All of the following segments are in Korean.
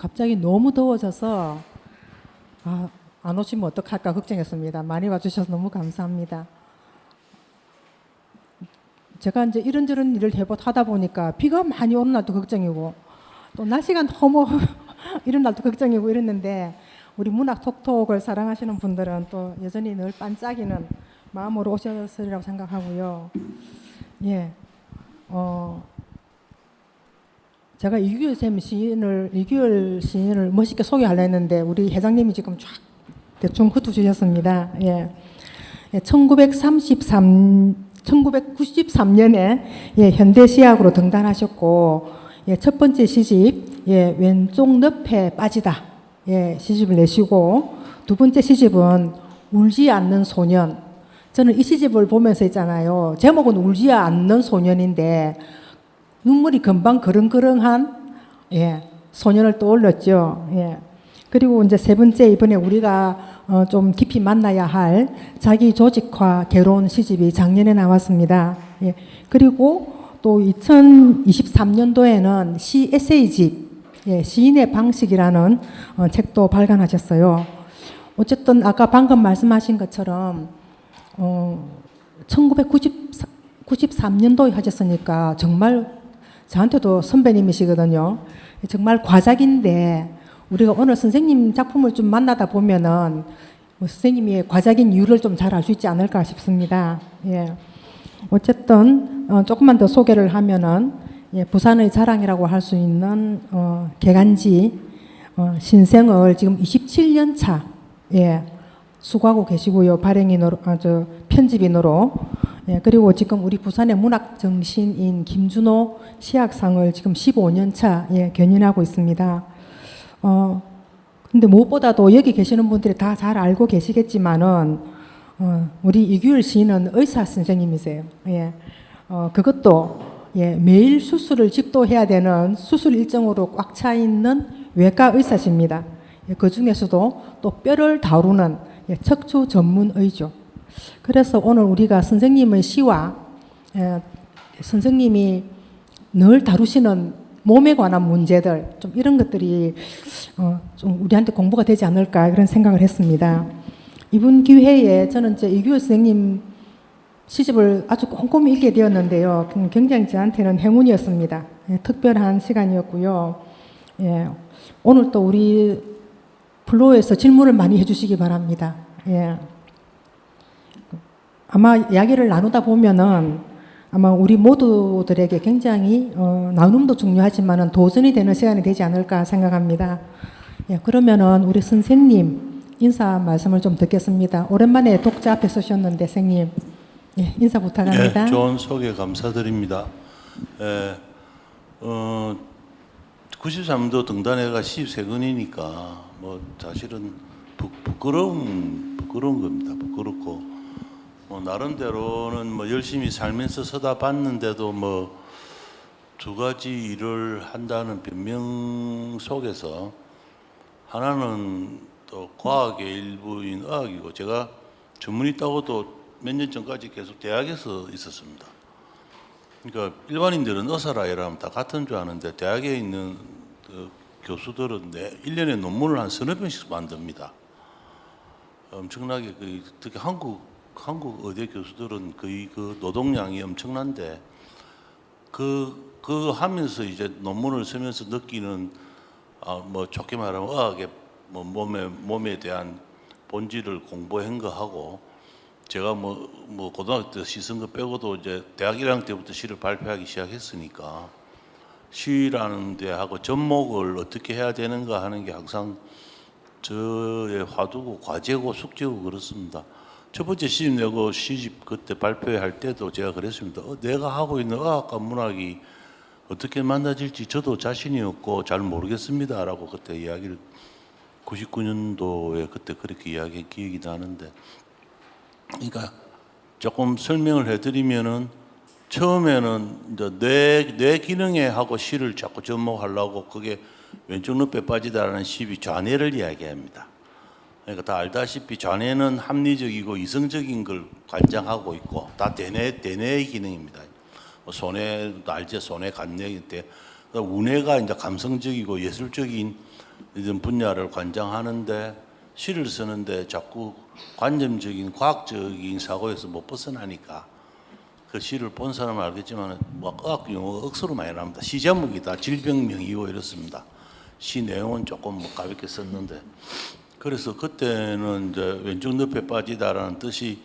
갑자기 너무 더워져서 안 오시면 어떡할까 걱정했습니다. 많이 와주셔서 너무 감사합니다. 제가 이제 이런저런 일을 하다 보니까 비가 많이 오는 날도 걱정이고 또 날씨가 너무 이런 날도 걱정이고 이랬는데 우리 문학 톡톡을 사랑하시는 분들은 또 여전히 늘 반짝이는 마음으로 오셨으리라고 생각하고요. 예, 제가 이규열 시인을 멋있게 소개하려 했는데 우리 회장님이 지금 쫙 대충 흩어주셨습니다. 예, 1993년에 현대시학으로 등단하셨고 첫 번째 시집 왼쪽 늪에 빠지다 시집을 내시고 두 번째 시집은 울지 않는 소년. 저는 이 시집을 보면서 있잖아요. 제목은 울지 않는 소년인데 눈물이 금방 그릉그릉한 소년을 떠올렸죠. 그리고 이제 세 번째 이번에 우리가 좀 깊이 만나야 할 자기 조직화 개론 시집이 작년에 나왔습니다. 그리고 또 2023년도에는 시 에세이집 시인의 방식이라는 책도 발간하셨어요. 어쨌든 아까 방금 말씀하신 것처럼 1993년도에 하셨으니까 정말 저한테도 선배님이시거든요. 정말 과작인데 우리가 오늘 선생님 작품을 좀 만나다 보면은 선생님이 과작인 이유를 좀 잘 알 수 있지 않을까 싶습니다. 어쨌든 조금만 더 소개를 하면은 부산의 자랑이라고 할 수 있는 개간지 신생을 지금 27년 차 수고하고 계시고요. 발행인으로 편집인으로 그리고 지금 우리 부산의 문학 정신인 김준호 시학상을 지금 15년 차 견인하고 있습니다. 근데 무엇보다도 여기 계시는 분들이 다 잘 알고 계시겠지만은 우리 이규열 시인은 의사 선생님이세요. 그것도 매일 수술을 집도해야 되는 수술 일정으로 꽉 차 있는 외과 의사십니다. 그 중에서도 또 뼈를 다루는 척추 전문의죠. 그래서 오늘 우리가 선생님의 시와 선생님이 늘 다루시는 몸에 관한 문제들 좀 이런 것들이 좀 우리한테 공부가 되지 않을까 그런 생각을 했습니다. 이번 기회에 저는 이제 이규열 선생님 시집을 아주 꼼꼼히 읽게 되었는데요. 굉장히 저한테는 행운이었습니다. 특별한 시간이었고요. 오늘 또 우리 플로어에서 질문을 많이 해주시기 바랍니다. 아마 이야기를 나누다 보면은 아마 우리 모두들에게 굉장히 나눔도 중요하지만은 도전이 되는 시간이 되지 않을까 생각합니다. 그러면은 우리 선생님 인사 말씀을 좀 듣겠습니다. 오랜만에 독자 앞에 서셨는데 선생님 인사 부탁합니다. 좋은 소개 감사드립니다. 93도 등단회가 13건이니까 뭐 사실은 부끄러운 겁니다. 부끄럽고 나름대로는 열심히 살면서 서다 봤는데도 두 가지 일을 한다는 변명 속에서 하나는 또 과학의 일부인 의학이고 제가 전문의 따고도 몇 년 전까지 계속 대학에서 있었습니다. 그러니까 일반인들은 의사라 이러면 다 같은 줄 아는데 대학에 있는 교수들은 1년에 논문을 한 서너 편씩 만듭니다. 엄청나게 특히 한국 의대 교수들은 거의 그 노동량이 엄청난데 그 하면서 이제 논문을 쓰면서 느끼는 좋게 말하면 의학의 몸에 대한 본질을 공부한 거 하고 제가 고등학교 때 시 쓴 거 빼고도 이제 대학 1학년 때부터 시를 발표하기 시작했으니까 시라는 데 하고 접목을 어떻게 해야 되는가 하는 게 항상 저의 화두고 과제고 숙제고 그렇습니다. 첫 번째 시집 내고 시집 그때 발표할 때도 제가 그랬습니다. 내가 하고 있는 의학과 문학이 어떻게 만나질지 저도 자신이 없고 잘 모르겠습니다. 라고 그때 이야기를 99년도에 그때 그렇게 이야기한 기억이 나는데 그러니까 조금 설명을 해드리면은 처음에는 이제 뇌 기능에 하고 시를 자꾸 접목하려고 그게 왼쪽 늪에 빠지다라는 시비 좌뇌를 이야기합니다. 그러니까 다 알다시피 좌뇌는 합리적이고 이성적인 걸 관장하고 있고 다 대뇌의 기능입니다. 소뇌도 알죠. 소뇌 간뇌일 때 우뇌가 이제 감성적이고 예술적인 이런 분야를 관장하는데 시를 쓰는데 자꾸 관념적인 과학적인 사고에서 못 벗어나니까 그 시를 본 사람은 알겠지만 뭐 과학 용어가 억수로 많이 나옵니다. 시 제목이 다 질병명이고 이렇습니다. 시 내용은 조금 뭐 가볍게 썼는데 그래서 그때는 이제 왼쪽 늪에 빠지다라는 뜻이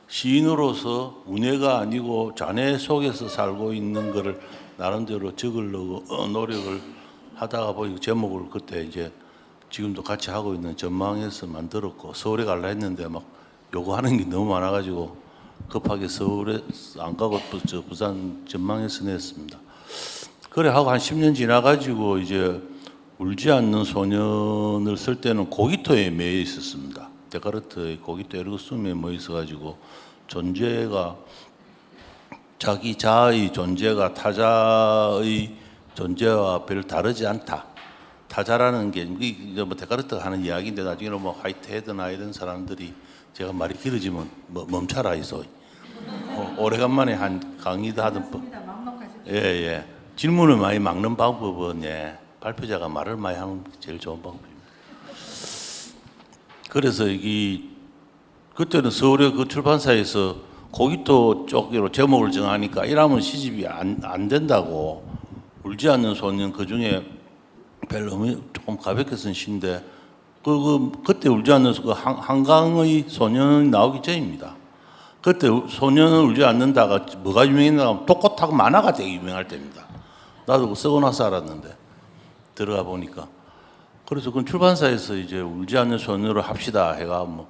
시인으로서 운해가 아니고 잔해 속에서 살고 있는 거를 나름대로 적으려고 노력을 하다가 보니 제목을 그때 이제 지금도 같이 하고 있는 전망에서 만들었고 서울에 갈라 했는데 막 요구하는 게 너무 많아가지고 급하게 서울에 안 가고 저 부산 전망에서 냈습니다. 그래 하고 한 10년 지나가지고 이제 울지 않는 소년을 쓸 때는 고기토에 매여 있었습니다. 데카르트의 고기토 에르고스움에 모여 있어가지고 존재가 자기 자아의 존재가 타자의 존재와 별 다르지 않다. 타자라는 게 이제 뭐 데카르트가 하는 이야기인데 나중에는 뭐 화이트헤드나 이런 사람들이 제가 말이 길어지면 뭐 멈춰라 이소. 오래간만에 한 강의도 하던 법. 예. 질문을 많이 막는 방법은 예. 발표자가 말을 많이 하는 게 제일 좋은 방법입니다. 그래서 그때는 서울의 그 출판사에서 고기토 쪽으로 제목을 정하니까 이러면 시집이 안 된다고 울지 않는 소년 그 중에 조금 가볍게 쓴 시인데 그때 울지 않는 그 한강의 소년이 나오기 전입니다. 그때 소년은 울지 않는다가 뭐가 유명했나 하면 독고타고 만화가 되게 유명할 때입니다. 나도 그거 쓰고 나서 알았는데 들어가 보니까 그래서 그 출판사에서 이제 울지 않는 소년으로 합시다 해가 뭐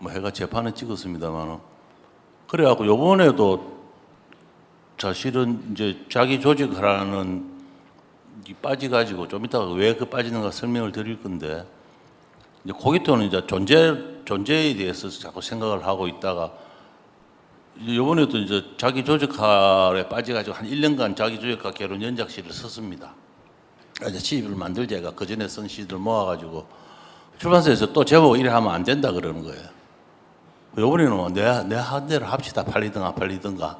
해가 재판을 찍었습니다만 그래갖고 요번에도 사실은 이제 자기 조직하라는 빠져가지고 좀 이따가 왜 그 빠지는가 설명을 드릴 건데 이제 고기토는 이제 존재에 대해서 자꾸 생각을 하고 있다가 이번에도 이제 자기 조직화에 빠져가지고 한 1년간 자기 조직화 개론 연작시를 썼습니다. 이제 시집을 만들자가 그 전에 쓴 시들 모아가지고 출판사에서 또 제목 이래 하면 안 된다 그러는 거예요. 이번에는 내 한 대로 합시다. 팔리든가.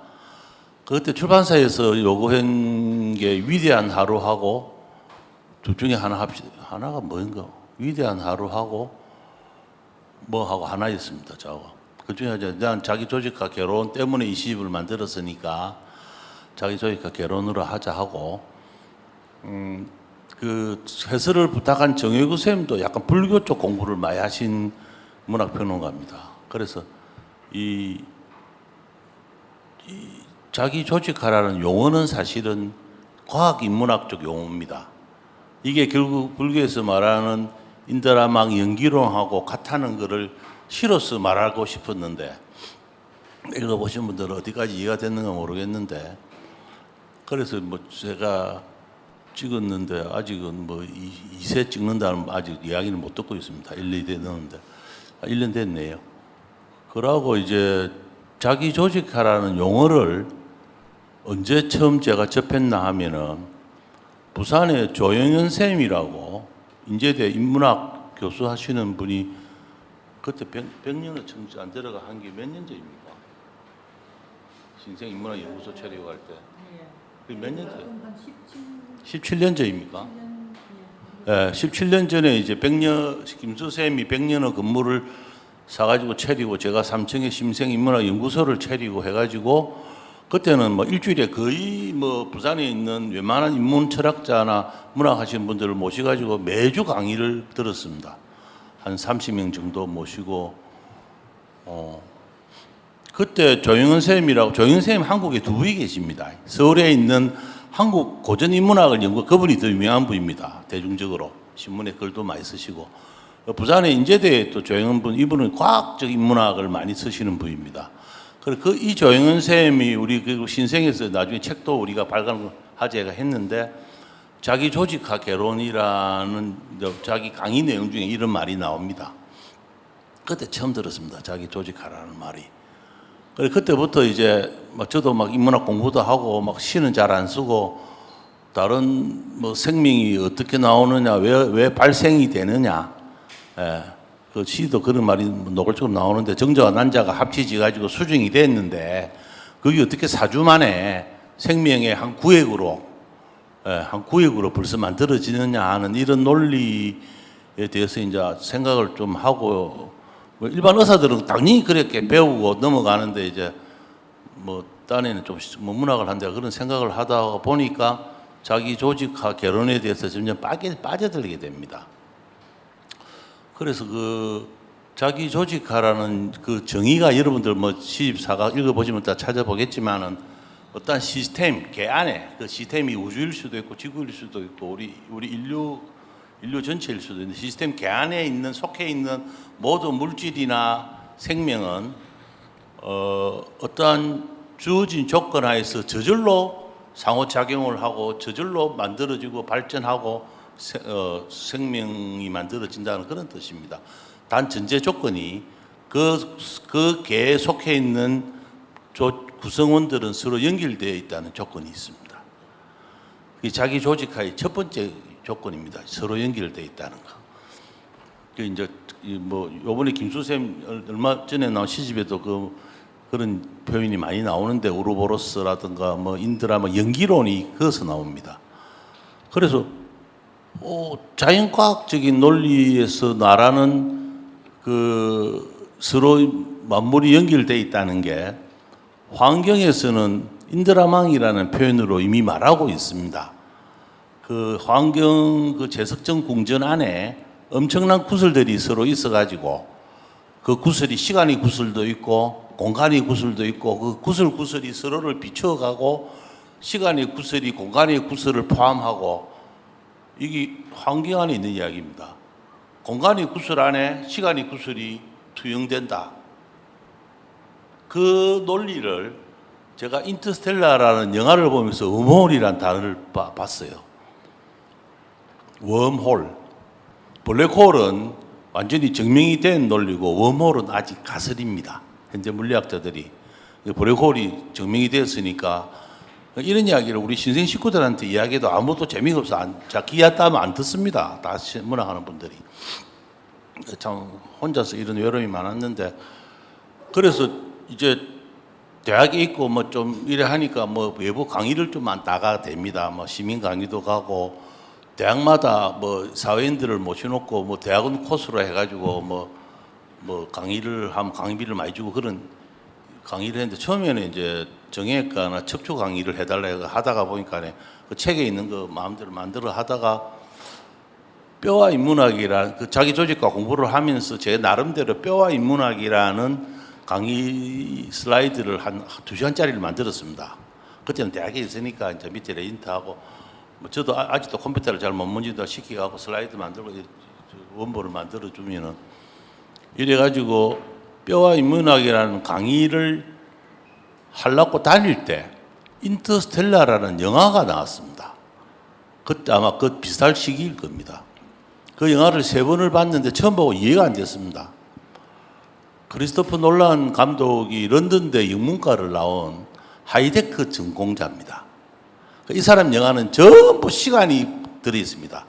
그때 출판사에서 요구한 게 위대한 하루하고 둘 중에 하나 합시다. 하나가 뭐인가? 위대한 하루하고 뭐하고 하나였습니다. 저거. 그 중에 난 자기 조직화 개론 때문에 이 시집을 만들었으니까 자기 조직화 개론으로 하자 하고 그 해설을 부탁한 정혜구 쌤도 약간 불교 쪽 공부를 많이 하신 문학평론가입니다. 그래서 이 자기 조직화라는 용어는 사실은 과학인문학적 용어입니다. 이게 결국 불교에서 말하는 인드라망 연기론하고 같다는 것을 시로서 말하고 싶었는데 읽어보신 분들은 어디까지 이해가 됐는가 모르겠는데 그래서 뭐 제가 찍었는데 아직은 뭐 2세 찍는다는 아직 이야기는 못 듣고 있습니다. 1, 2대 넣었는데 1년 됐네요. 그러고 이제 자기 조직화라는 용어를 언제 처음 제가 접했나 하면은 부산에 조영현 쌤이라고 인제대 인문학 교수 하시는 분이 그때 100년을 청주 안 들어가 한 게 몇 년 전입니까? 신생 인문학 연구소 차리고 할 때. 그게 몇 년 전? 17년 전입니까? 예, 17년 전에 이제 김수 쌤이 100년의 근무를 사가지고 차리고 제가 3층에 심생 인문학 연구소를 차리고 해가지고 그때는 뭐 일주일에 거의 뭐 부산에 있는 웬만한 인문 철학자나 문학 하시는 분들을 모셔가지고 매주 강의를 들었습니다. 한 30명 정도 모시고 그때 조영은 쌤이 한국에 두 분이 계십니다. 서울에 있는 한국 고전 인문학을 그분이 더 유명한 분입니다. 대중적으로 신문에 글도 많이 쓰시고 부산의 인제대에 또 조영은 분 이분은 과학적 인문학을 많이 쓰시는 분입니다. 그리고 이 조영은 쌤이 우리 그 신생에서 나중에 책도 우리가 발간하제가 했는데 자기 조직화 개론이라는 자기 강의 내용 중에 이런 말이 나옵니다. 그때 처음 들었습니다. 자기 조직화라는 말이. 그래 그때부터 이제 저도 막 인문학 공부도 하고 막 시는 잘 안 쓰고 다른 뭐 생명이 어떻게 나오느냐 왜 발생이 되느냐 그 시도 그런 말이 노골적으로 나오는데 정자와 난자가 합치지 가지고 수정이 됐는데 그게 어떻게 4주 만에 생명의 한 구획으로 한 구역으로 벌써 만들어지느냐 하는 이런 논리에 대해서 이제 생각을 좀 하고, 뭐 일반 의사들은 당연히 그렇게 배우고 넘어가는데 이제 뭐 딴에는 좀 문학을 한다 그런 생각을 하다 보니까 자기 조직화 개론에 대해서 점점 빠져들게 됩니다. 그래서 그 자기 조직화라는 그 정의가 여러분들 뭐 시집사가 읽어보시면 다 찾아보겠지만은 어떤 시스템, 개 안에 그 시스템이 우주일 수도 있고 지구일 수도 있고 우리 인류 전체일 수도 있는 시스템 개 안에 있는 속해 있는 모든 물질이나 생명은 어떠한 주어진 조건 하에서 저절로 상호작용을 하고 저절로 만들어지고 발전하고 생명이 만들어진다는 그런 뜻입니다. 단 전제 조건이 그 개에 속해 있는 구성원들은 서로 연결되어 있다는 조건이 있습니다. 그게 자기 조직화의 첫 번째 조건입니다. 서로 연결되어 있다는 거. 그 이제 뭐 요번에 김수쌤 얼마 전에 나온 시집에도 그런 표현이 많이 나오는데 우르보로스라든가 뭐 인드라 뭐 연기론이 거기서 나옵니다. 그래서 자연과학적인 논리에서 나라는 그 서로 만물이 연결되어 있다는 게 환경에서는 인드라망이라는 표현으로 이미 말하고 있습니다. 그 환경 그 제석정 궁전 안에 엄청난 구슬들이 서로 있어가지고 그 구슬이 시간의 구슬도 있고 공간의 구슬도 있고 그 구슬이 서로를 비추어가고 시간의 구슬이 공간의 구슬을 포함하고 이게 환경 안에 있는 이야기입니다. 공간의 구슬 안에 시간의 구슬이 투영된다. 그 논리를 제가 인터스텔라라는 영화를 보면서 웜홀이라는 단어를 봤어요. 웜홀. 블랙홀은 완전히 증명이 된 논리고 웜홀은 아직 가설입니다. 현재 물리학자들이. 블랙홀이 증명이 되었으니까 이런 이야기를 우리 신생 식구들한테 이야기해도 아무도 재미가 없어. 기하다 하면 안 듣습니다. 다 문학하는 분들이. 참 혼자서 이런 외로움이 많았는데 그래서 이제 대학에 있고 뭐 좀 이래 하니까 뭐 외부 강의를 좀 나가 됩니다. 뭐 시민 강의도 가고 대학마다 뭐 사회인들을 모셔놓고 뭐 대학원 코스로 해가지고 뭐 강의를 하면 강의비를 많이 주고 그런 강의를 했는데 처음에는 이제 정형외과나 척추 강의를 해달라고 하다가 보니까 그 책에 있는 거 마음대로 만들어 하다가 뼈와 인문학이라는 그 자기 조직과 공부를 하면서 제 나름대로 뼈와 인문학이라는 강의 슬라이드를 한 2시간짜리를 만들었습니다. 그때는 대학에 있으니까 이제 밑에 레인트하고 뭐 저도 아직도 컴퓨터를 잘 못 만지다 시키고 슬라이드 만들고 원본을 만들어 주면은 이래가지고 뼈와 인문학이라는 강의를 하려고 다닐 때 인터스텔라라는 영화가 나왔습니다. 그때 아마 그 비슷할 시기일 겁니다. 그 영화를 3번을 봤는데 처음 보고 이해가 안 됐습니다. 크리스토퍼 놀란 감독이 런던대 영문과를 나온 하이데크 전공자입니다. 이 사람 영화는 전부 시간이 들어있습니다.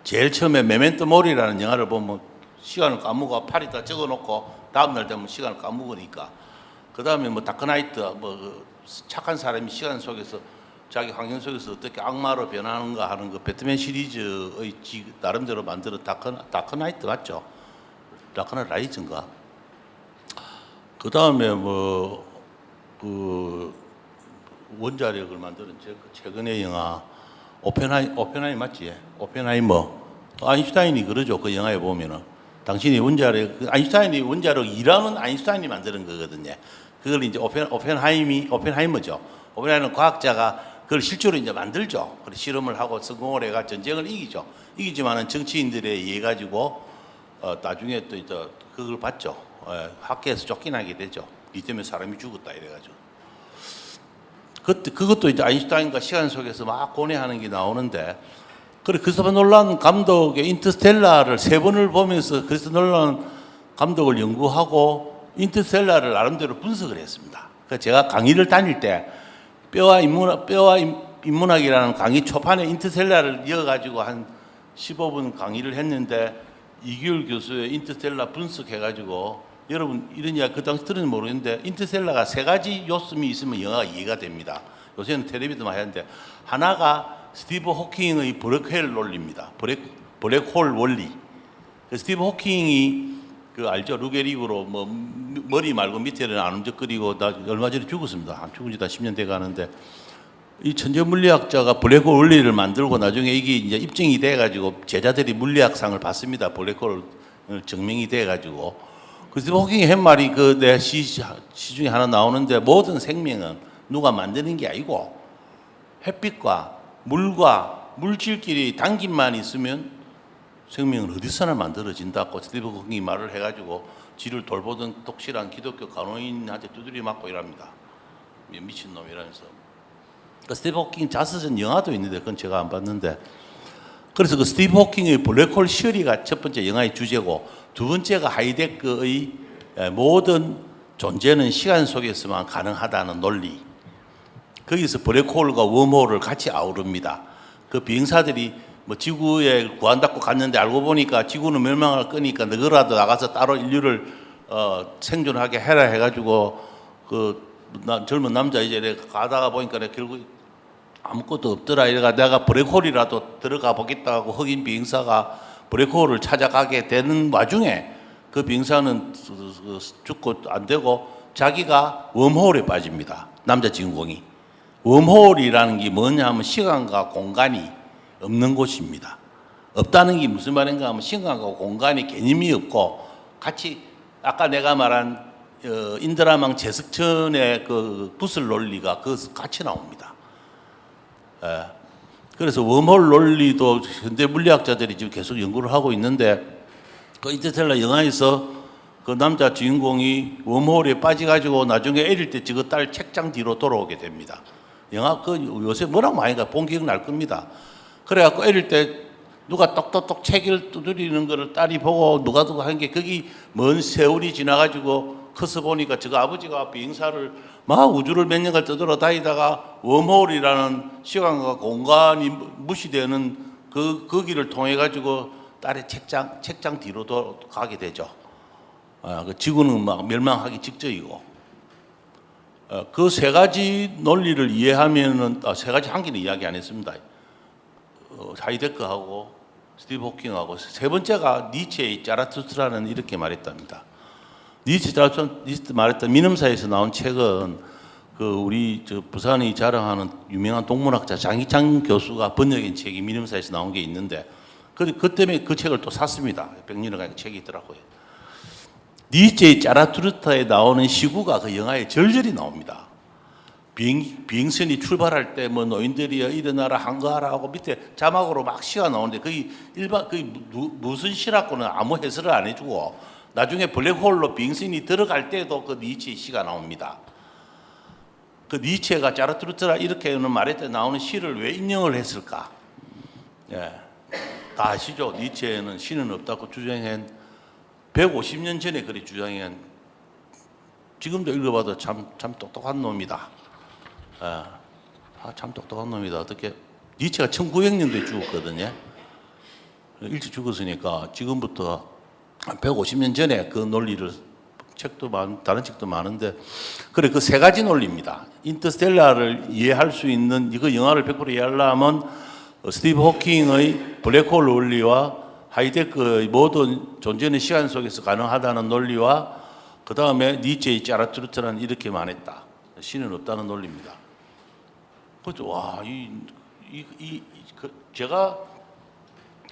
제일 처음에 메멘토 모리라는 영화를 보면 시간을 까먹고 팔에다 적어놓고 다음날 되면 시간을 까먹으니까 그 다음에 뭐 다크나이트 뭐 착한 사람이 시간 속에서 자기 환경 속에서 어떻게 악마로 변하는가 하는 그 배트맨 시리즈의 나름대로 만들어 다크나이트 맞죠? 다크나이트 라이즈인가? 그 다음에 그 원자력을 만드는 최근의 영화 오펜하이머 맞지? 오펜하이머 아인슈타인이 그러죠. 그 영화에 보면은 당신이 원자력 아인슈타인이 원자력 2라는 아인슈타인이 만드는 거거든요. 그걸 이제 오펜하이머죠. 오펜하이머는 과학자가 그걸 실제로 이제 만들죠. 그래서 실험을 하고 성공을 해가 전쟁을 이기죠. 이기지만은 정치인들에 의해 가지고 나중에 또 이제 그걸 받죠. 학교에서 쫓겨나게 되죠. 이 때문에 사람이 죽었다 이래가지고. 그것도 이제 아인슈타인과 시간 속에서 막 고뇌하는 게 나오는데, 그래 크리스토퍼 놀란 감독의 인터스텔라를 3번을 보면서 크리스토퍼 놀란 감독을 연구하고 인터스텔라를 나름대로 분석을 했습니다. 그래서 제가 강의를 다닐 때 뼈와 인문학이라는 강의 초반에 인터스텔라를 이어가지고 한 15분 강의를 했는데 이규일 교수의 인터스텔라 분석해가지고 여러분 이런 이야기 그 당시 들은지 모르겠는데 인터스텔라가 3가지 요소이 있으면 영화가 이해가 됩니다. 요새는 텔레비도 많이 하는데 하나가 스티브 호킹의 블랙홀 논리입니다. 블랙홀 원리. 스티브 호킹이 그 알죠? 루게릭으로 뭐 머리 말고 밑에는 안 움직거리고 나 얼마 전에 죽었습니다. 죽은 지 다 10년 돼 가는데 이 천재 물리학자가 블랙홀 원리를 만들고 나중에 이게 이제 입증이 돼 가지고 제자들이 물리학상을 받습니다. 블랙홀 증명이 돼 가지고 그 스티브 호킹이 한 말이 그 내 시 중에 하나 나오는데 모든 생명은 누가 만드는 게 아니고 햇빛과 물과 물질끼리 당김만 있으면 생명은 어디서나 만들어진다고 스티브 호킹이 말을 해가지고 지를 돌보던 독실한 기독교 간호인한테 두드려 맞고 이랍니다. 미친놈 이러면서. 그 스티브 호킹 자서전 영화도 있는데 그건 제가 안 봤는데 그래서 그 스티브 호킹의 블랙홀 시어리가 첫 번째 영화의 주제고 두 번째가 하이데크의 모든 존재는 시간 속에서만 가능하다는 논리. 거기서 블랙홀과 웜홀을 같이 아우릅니다. 그 비행사들이 뭐 지구에 구한다고 갔는데 알고 보니까 지구는 멸망할 거니까 너희라도 나가서 따로 인류를 생존하게 해라 해가지고 젊은 남자 이제 내가 가다가 보니까 내가 결국 아무것도 없더라 이래가 내가 블랙홀이라도 들어가 보겠다고 흑인 비행사가 블랙홀을 찾아가게 되는 와중에 그 비행사는 죽고 안 되고 자기가 웜홀에 빠집니다. 남자 주인공이. 웜홀이라는 게 뭐냐 하면 시간과 공간이 없는 곳입니다. 없다는 게 무슨 말인가 하면 시간과 공간이 개념이 없고 같이 아까 내가 말한 인드라망 제석천의 그 붓을 논리가 그 같이 나옵니다. 그래서 웜홀 논리도 현대 물리학자들이 지금 계속 연구를 하고 있는데 그 인터스텔라 영화에서 그 남자 주인공이 웜홀에 빠져가지고 나중에 애릴 때 지그 딸 책장 뒤로 돌아오게 됩니다. 영화 그 요새 뭐라고 많이 본 기억 날 겁니다. 그래갖고 애릴 때 누가 똑똑똑 책을 두드리는 거를 딸이 보고 누가 하는 게 거기 먼 세월이 지나가지고 커서 보니까 저거 아버지가 비행사를 막 우주를 몇 년간 떠돌아다니다가 웜홀이라는 시간과 공간이 무시되는 거기를 통해 가지고 딸의 책장 뒤로 가게 되죠. 그 지구는 막 멸망하기 직전이고 그 세 가지 논리를 이해하면은 세 가지 한 개는 이야기 안 했습니다. 하이데크하고 스티브 호킹하고 세 번째가 니체의 자라투스트라는 이렇게 말했답니다. 니체 자라투스트 말했던 민음사에서 나온 책은 그 우리 부산이 자랑하는 유명한 동문학자 장희창 교수가 번역한 책이 민음사에서 나온 게 있는데 그 때문에 그 책을 또 샀습니다. 100년을 가니까 책이 있더라고요. 니체의 자라투스트에 나오는 시구가 그 영화에 절절히 나옵니다. 비행선이 출발할 때 뭐 노인들이 일어나라 한가하라 하고 밑에 자막으로 막 시가 나오는데 그게 무슨 시라고는 아무 해설을 안 해주고 나중에 블랙홀로 비행선이 들어갈 때도 그 니체의 시가 나옵니다. 그 니체가 자라투스트라 이렇게는 말했을 때 나오는 시를 왜 인용을 했을까? 예, 다 아시죠? 니체는 신은 없다고 주장한 150년 전에 그리 주장한 지금도 읽어봐도 참 똑똑한 놈이다. 참 똑똑한 놈이다. 어떻게 니체가 1900년도에 죽었거든요. 일찍 죽었으니까 지금부터 한 150년 전에 그 논리를 다른 책도 많은데 그래 그 세 가지 논리입니다. 인터스텔라를 이해할 수 있는 이거 영화를 100% 이해하려면 스티브 호킹의 블랙홀 논리와 하이데크의 모든 존재는 시간 속에서 가능하다는 논리와 그 다음에 니체의 자라투스트라는 이렇게 말했다. 신은 없다는 논리입니다. 그렇죠. 와, 제가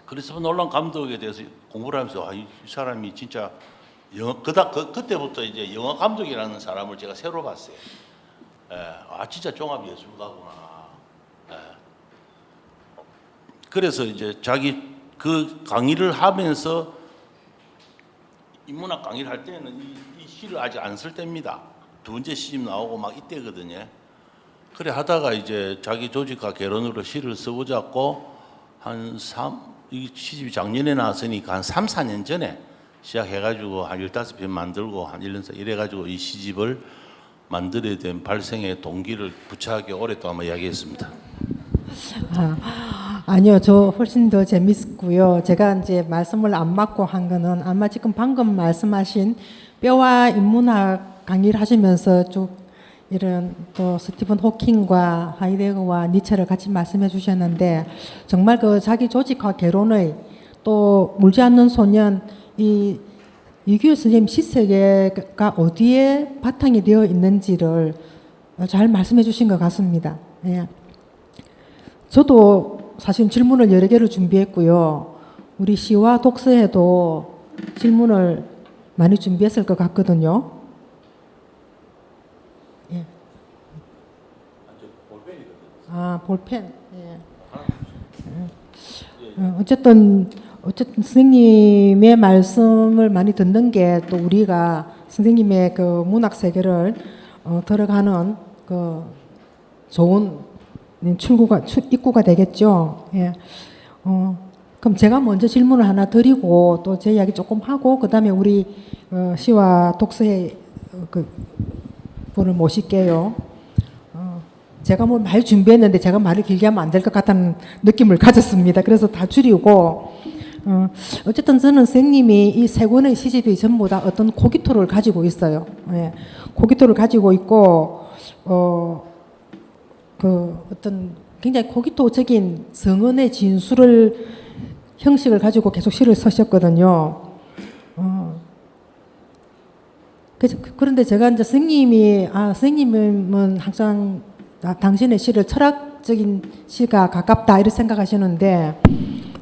크리스토퍼 놀란 감독에 대해서 공부를 하면서 이 사람이 진짜 그때부터 이제 영화 감독이라는 사람을 제가 새로 봤어요. 진짜 종합 예술가구나. 그래서 이제 자기 그 강의를 하면서 인문학 강의를 할 때는 이 시를 아직 안 쓸 때입니다. 두 번째 시집 나오고 막 이때거든요. 그래 하다가 이제 자기 조직과 결혼으로 시를 써보자고 이 시집이 작년에 나왔으니까 한 3, 4년 전에 시작해가지고 한 15편 만들고 한 1년 이래가지고 이 시집을 만들어야 된 발생의 동기를 부차하게 오랫동안 이야기했습니다. 아니요, 저 훨씬 더 재밌고요. 제가 이제 말씀을 안 맞고 한 거는 아마 지금 방금 말씀하신 뼈와 인문학 강의를 하시면서 쭉 이런 또 스티븐 호킹과 하이데거와 니체를 같이 말씀해 주셨는데 정말 그 자기 조직과 개론의 또 울지 않는 소년 이 이규 선생님 시세계가 어디에 바탕이 되어 있는지를 잘 말씀해 주신 것 같습니다. 예. 저도 사실 질문을 여러 개를 준비했고요. 우리 시와 독서에도 질문을 많이 준비했을 것 같거든요. 예. 아, 볼펜. 예. 어쨌든 선생님의 말씀을 많이 듣는 게 또 우리가 선생님의 그 문학 세계를 들어가는 그 좋은 입구가 되겠죠. 예. 그럼 제가 먼저 질문을 하나 드리고 또 제 이야기 조금 하고 그다음에 우리 시와 독서의 그 분을 모실게요. 제가 뭐 말 준비했는데 제가 말을 길게 하면 안 될 것 같다는 느낌을 가졌습니다. 그래서 다 줄이고 어쨌든 저는 선생님이 이 세 권의 시집이 전부 다 어떤 고기토를 가지고 있어요. 예. 고기토를 가지고 있고 그 어떤 굉장히 고기토적인 성언의 진술을 형식을 가지고 계속 시를 쓰셨거든요. 그런데 제가 이제 선생님은 항상 당신의 시를 철학적인 시가 가깝다 이렇게 생각하시는데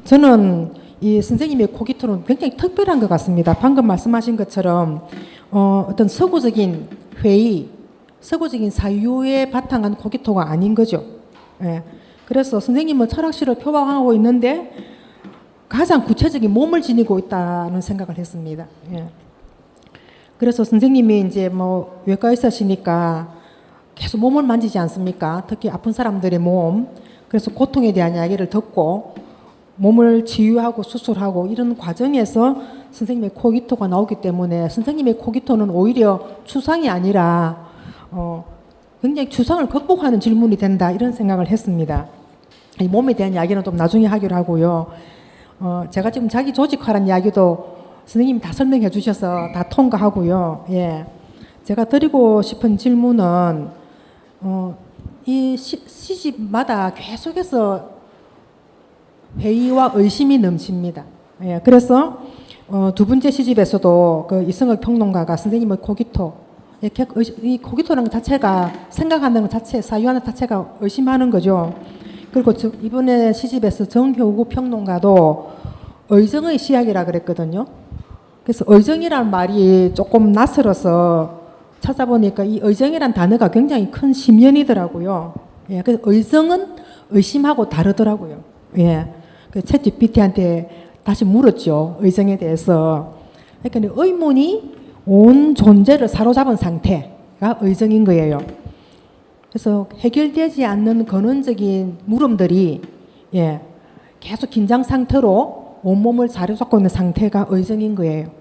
저는 이 선생님의 고기토는 굉장히 특별한 것 같습니다. 방금 말씀하신 것처럼 어떤 서구적인 회의, 서구적인 사유에 바탕한 고기토가 아닌 거죠. 예. 그래서 선생님은 철학시를 표방하고 있는데 가장 구체적인 몸을 지니고 있다는 생각을 했습니다. 예. 그래서 선생님이 이제 뭐 외과 의사시니까 계속 몸을 만지지 않습니까? 특히 아픈 사람들의 몸. 그래서 고통에 대한 이야기를 듣고 몸을 치유하고 수술하고 이런 과정에서 선생님의 코기토가 나오기 때문에 선생님의 코기토는 오히려 추상이 아니라 굉장히 추상을 극복하는 질문이 된다 이런 생각을 했습니다. 이 몸에 대한 이야기는 좀 나중에 하기로 하고요. 제가 지금 자기 조직화라는 이야기도 선생님이 다 설명해 주셔서 다 통과하고요. 예. 제가 드리고 싶은 질문은 이 시집마다 계속해서 회의와 의심이 넘칩니다. 예. 그래서 두 번째 시집에서도 그 이승을 평론가가 선생님의 고기토, 이 고기토라는 것 자체가 생각하는 것 자체, 사유하는 것 자체가 의심하는 거죠. 그리고 이번에 시집에서 정효구 평론가도 의정의 시학이라 그랬거든요. 그래서 의정이라는 말이 조금 낯설어서 찾아보니까 이 의정이라는 단어가 굉장히 큰 심연이더라고요. 예, 그래서 의정은 의심하고 다르더라고요. 예, 그 챗GPT한테 다시 물었죠. 의정에 대해서. 그러니까 의문이 온 존재를 사로잡은 상태가 의정인 거예요. 그래서 해결되지 않는 근원적인 물음들이 예, 계속 긴장 상태로 온몸을 사로잡고 있는 상태가 의정인 거예요.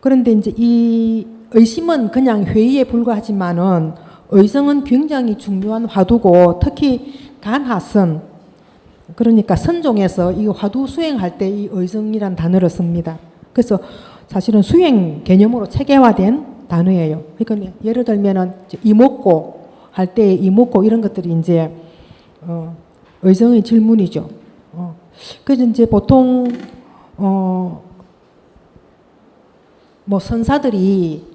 그런데 이제 이 의심은 그냥 회의에 불과하지만은 의정은 굉장히 중요한 화두고 특히 간하선 그러니까 선종에서 이 화두 수행할 때 이 의정이란 단어를 씁니다. 그래서 사실은 수행 개념으로 체계화된 단어예요. 그러니까 예를 들면은 이목고 할 때 이목고 이런 것들이 이제 의정의 질문이죠. 그래서 이제 보통 뭐 선사들이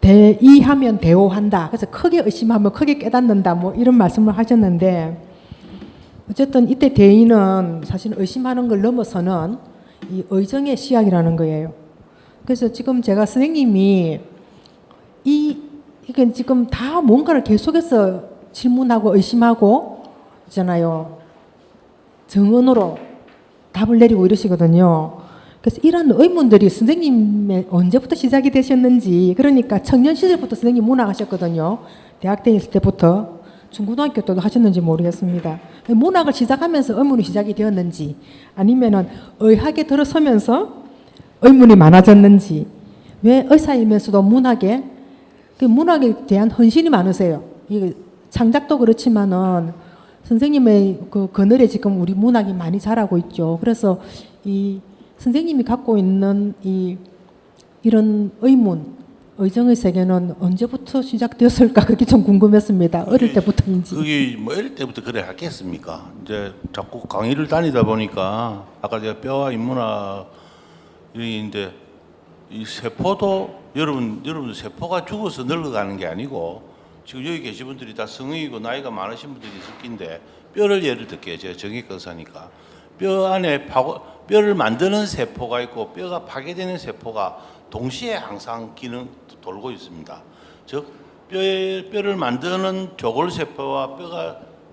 대의하면 대오한다. 그래서 크게 의심하면 크게 깨닫는다. 뭐 이런 말씀을 하셨는데 어쨌든 이때 대의는 사실 의심하는 걸 넘어서는 이 의정의 시작이라는 거예요. 그래서 지금 제가 선생님이 이게 지금 다 뭔가를 계속해서 질문하고 의심하고 있잖아요. 정언으로 답을 내리고 이러시거든요. 그래서 이런 의문들이 선생님의 언제부터 시작이 되셨는지 그러니까 청년 시절부터 선생님 문학하셨거든요. 대학 다닐 때부터 중고등학교 때도 하셨는지 모르겠습니다. 문학을 시작하면서 의문이 시작이 되었는지 아니면은 의학에 들어서면서 의문이 많아졌는지 왜 의사이면서도 문학에 대한 헌신이 많으세요. 이게 창작도 그렇지만은 선생님의 그 그늘에 지금 우리 문학이 많이 자라고 있죠. 그래서 이 선생님이 갖고 있는 이런 의문 의정의 세계는 언제부터 시작되었을까 그게 좀 궁금했습니다. 어릴 때부터인지. 그게 뭐 어릴 때부터 그래 했겠습니까? 이제 자꾸 강의를 다니다 보니까 아까 제가 뼈와 인문학인데 이 세포도 여러분 세포가 죽어서 늙어가는 게 아니고 지금 여기 계신 분들이 다 성인이고 나이가 많으신 분들이 있을 낀데 뼈를 예를 들게요. 제가 정형외과 의사니까 뼈 안에 뼈를 만드는 세포가 있고 뼈가 파괴되는 세포가 동시에 항상 기능 돌고 있습니다. 즉 뼈를 만드는 조골세포와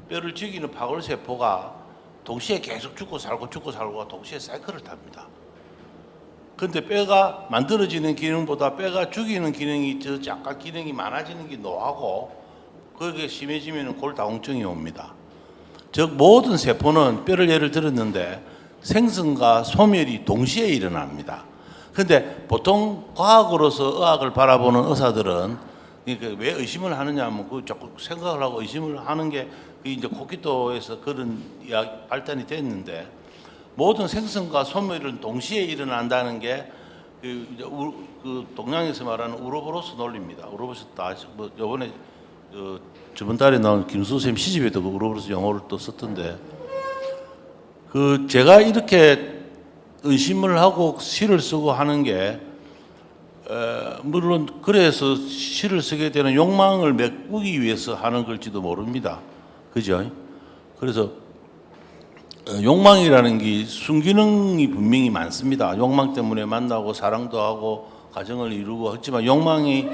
뼈를 죽이는 파골세포가 동시에 계속 죽고 살고 동시에 사이클을 탑니다. 근데 뼈가 만들어지는 기능보다 뼈가 죽이는 기능이 약간 기능이 많아지는 게 노하고 그게 심해지면 골다공증이 옵니다. 즉 모든 세포는 뼈를 예를 들었는데 생성과 소멸이 동시에 일어납니다. 근데 보통 과학으로서 의학을 바라보는 의사들은 그러니까 왜 의심을 하느냐 하면 그 자꾸 생각을 하고 의심을 하는 게 이제 코키토에서 그런 발단이 됐는데 모든 생성과 소멸은 동시에 일어난다는 게 그 동양에서 말하는 우로보로스 논리입니다. 우로보로스 다 뭐 이번에 저번 달에 나온 김수 선생님 시집에도 그 우로보로스 용어를 또 썼던데 그 제가 이렇게 의심을 하고 시를 쓰고 하는 게 물론 그래서 시를 쓰게 되는 욕망을 메꾸기 위해서 하는 걸지도 모릅니다. 그죠? 그래서 욕망이라는 게 순기능이 분명히 많습니다. 욕망 때문에 만나고 사랑도 하고 가정을 이루고 하지만 욕망이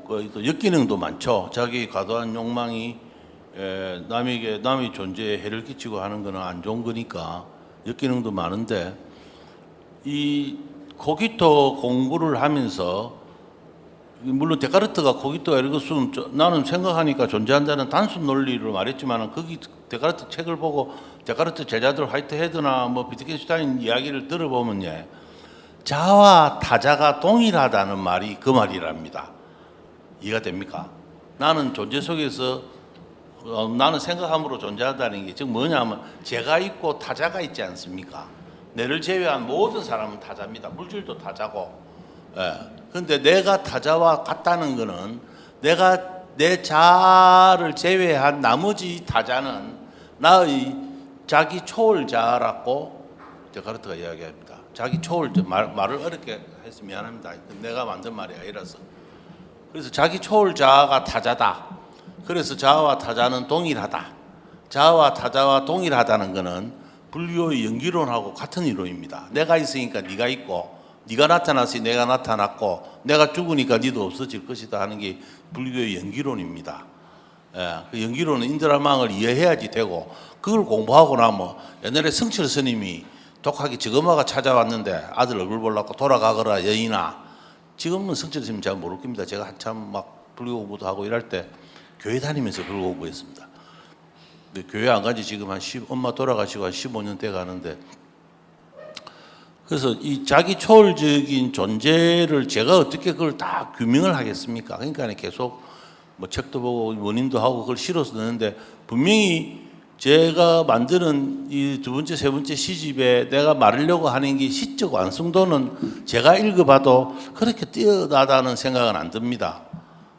또 역기능도 많죠. 자기 과도한 욕망이 남의 존재에 해를 끼치고 하는 거는 안 좋은 거니까 역기능도 많은데 이 코기토 공부를 하면서 물론 데카르트가 코기토 에르고숨 나는 생각하니까 존재한다는 단순 논리를 말했지만 거기 데카르트 책을 보고 데카르트 제자들 화이트헤드나 뭐 비트겐슈타인 이야기를 들어보면 자와 타자가 동일하다는 말이 그 말이랍니다. 이해가 됩니까? 나는 존재 속에서 나는 생각함으로 존재한다는 게 즉 뭐냐면 제가 있고 타자가 있지 않습니까? 내를 제외한 모든 사람은 타자입니다. 물질도 타자고. 근데 내가 타자와 같다는 것은 내가 내 자아를 제외한 나머지 타자는 나의 자기 초월자라고 데카르트가 이야기합니다. 자기 초월자 말을 어렵게 해서 미안합니다. 내가 만든 말이 아니라서. 그래서 자기 초월자가 타자다. 그래서 자아와 타자는 동일하다. 자아와 타자와 동일하다는 것은 불교의 연기론하고 같은 이론입니다. 내가 있으니까 네가 있고 네가 나타났으니 내가 나타났고 내가 죽으니까 네도 없어질 것이다 하는 게 불교의 연기론입니다. 그 연기론은 인드라망을 이해해야지 되고 그걸 공부하고 나면 옛날에 성철 스님이 독하게 저금화가 찾아왔는데 아들 얼굴 보려고 돌아가거라 여인아. 지금은 성철 스님 잘 모를 겁니다. 제가 한참 막 불교 공부도 하고 이럴 때 교회 다니면서 불교 공부했습니다. 근데 교회 안 간지 지금 엄마 돌아가시고 한 15년 돼 가는데 그래서 이 자기 초월적인 존재를 제가 어떻게 그걸 다 규명을 하겠습니까? 그러니까 계속 뭐 책도 보고 원인도 하고 그걸 실어서 넣는데 분명히 제가 만드는 이 두 번째, 세 번째 시집에 내가 말하려고 하는 게 시적 완성도는 제가 읽어봐도 그렇게 뛰어나다는 생각은 안 듭니다.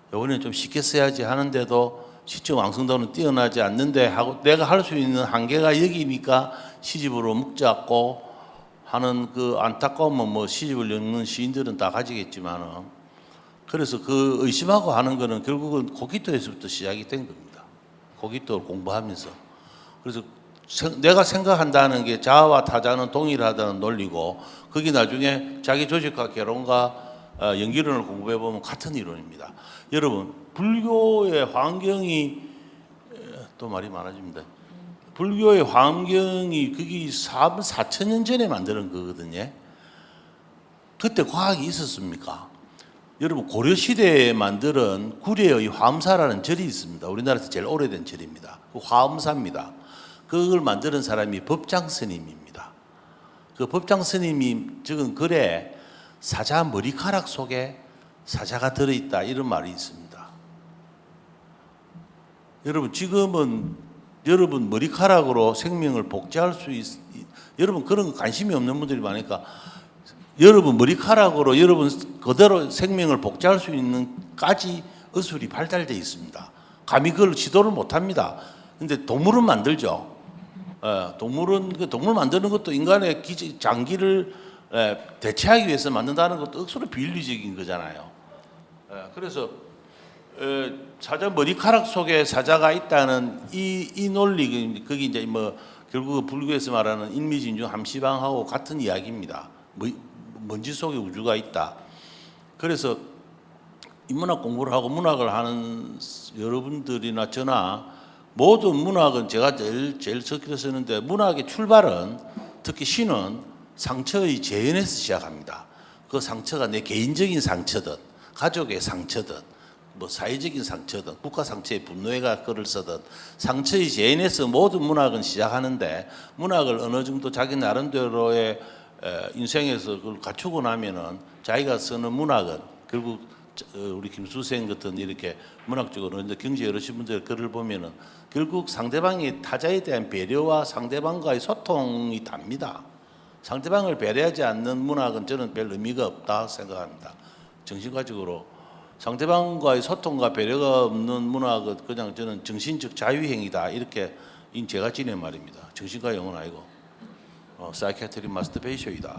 이번에는 좀 쉽게 써야지 하는데도 시적 완성도는 뛰어나지 않는데 하고 내가 할 수 있는 한계가 여기니까 시집으로 묶잡고 하는 그 안타까움은 뭐 시집을 읽는 시인들은 다 가지겠지만은 그래서 그 의심하고 하는 거는 결국은 코기토에서부터 시작이 된 겁니다. 코기토를 공부하면서. 그래서 내가 생각한다는 게 자아와 타자는 동일하다는 논리고 그게 나중에 자기 조직과 개론과 연기론을 공부해 보면 같은 이론입니다. 여러분 불교의 환경이 또 말이 많아집니다. 불교의 환경이 그게 4,000년 전에 만드는 거거든요. 그때 과학이 있었습니까? 여러분 고려시대에 만드는 구례의 화엄사라는 절이 있습니다. 우리나라에서 제일 오래된 절입니다. 그 화엄사입니다. 그걸 만드는 사람이 법장스님입니다. 그 법장스님이 적은 글에 사자 머리카락 속에 사자가 들어있다 이런 말이 있습니다. 여러분 지금은 여러분 머리카락으로 생명을 복제할 수 여러분 그런 관심이 없는 분들이 많으니까 여러분 머리카락으로 여러분 그대로 생명을 복제할 수 있는까지 의술이 발달되어 있습니다. 감히 그걸 지도를 못합니다. 근데 동물은 만들죠. 동물은 그 동물 만드는 것도 인간의 장기를 대체하기 위해서 만든다는 것도 억수로 비윤리적인 거잖아요. 그래서 사자 머리카락 속에 사자가 있다는 이 논리, 그게 이제 뭐 결국 불교에서 말하는 인미진중 함시방하고 같은 이야기입니다. 먼지 속에 우주가 있다. 그래서 인문학 공부를 하고 문학을 하는 여러분들이나 저나 모든 문학은 제가 제일 적기로 쓰는데, 문학의 출발은 특히 시는 상처의 재현에서 시작합니다. 그 상처가 내 개인적인 상처든 가족의 상처든 뭐 사회적인 상처든 국가 상처의 분노가 글을 쓰든 상처의 재현에서 모든 문학은 시작하는데, 문학을 어느 정도 자기 나름대로의 인생에서 그걸 갖추고 나면은 자기가 쓰는 문학은 결국 우리 김수생 같은 이렇게 문학적으로 경제 어르신 분들 글을 보면은 결국 상대방의 타자에 대한 배려와 상대방과의 소통이 답니다. 상대방을 배려하지 않는 문학은 저는 별 의미가 없다 생각합니다. 정신과적으로 상대방과의 소통과 배려가 없는 문학은 그냥 저는 정신적 자유행위다, 이렇게 제가 지낸 말입니다. 정신과 영어는 아니고 사이키아트리 마스터베이션이다.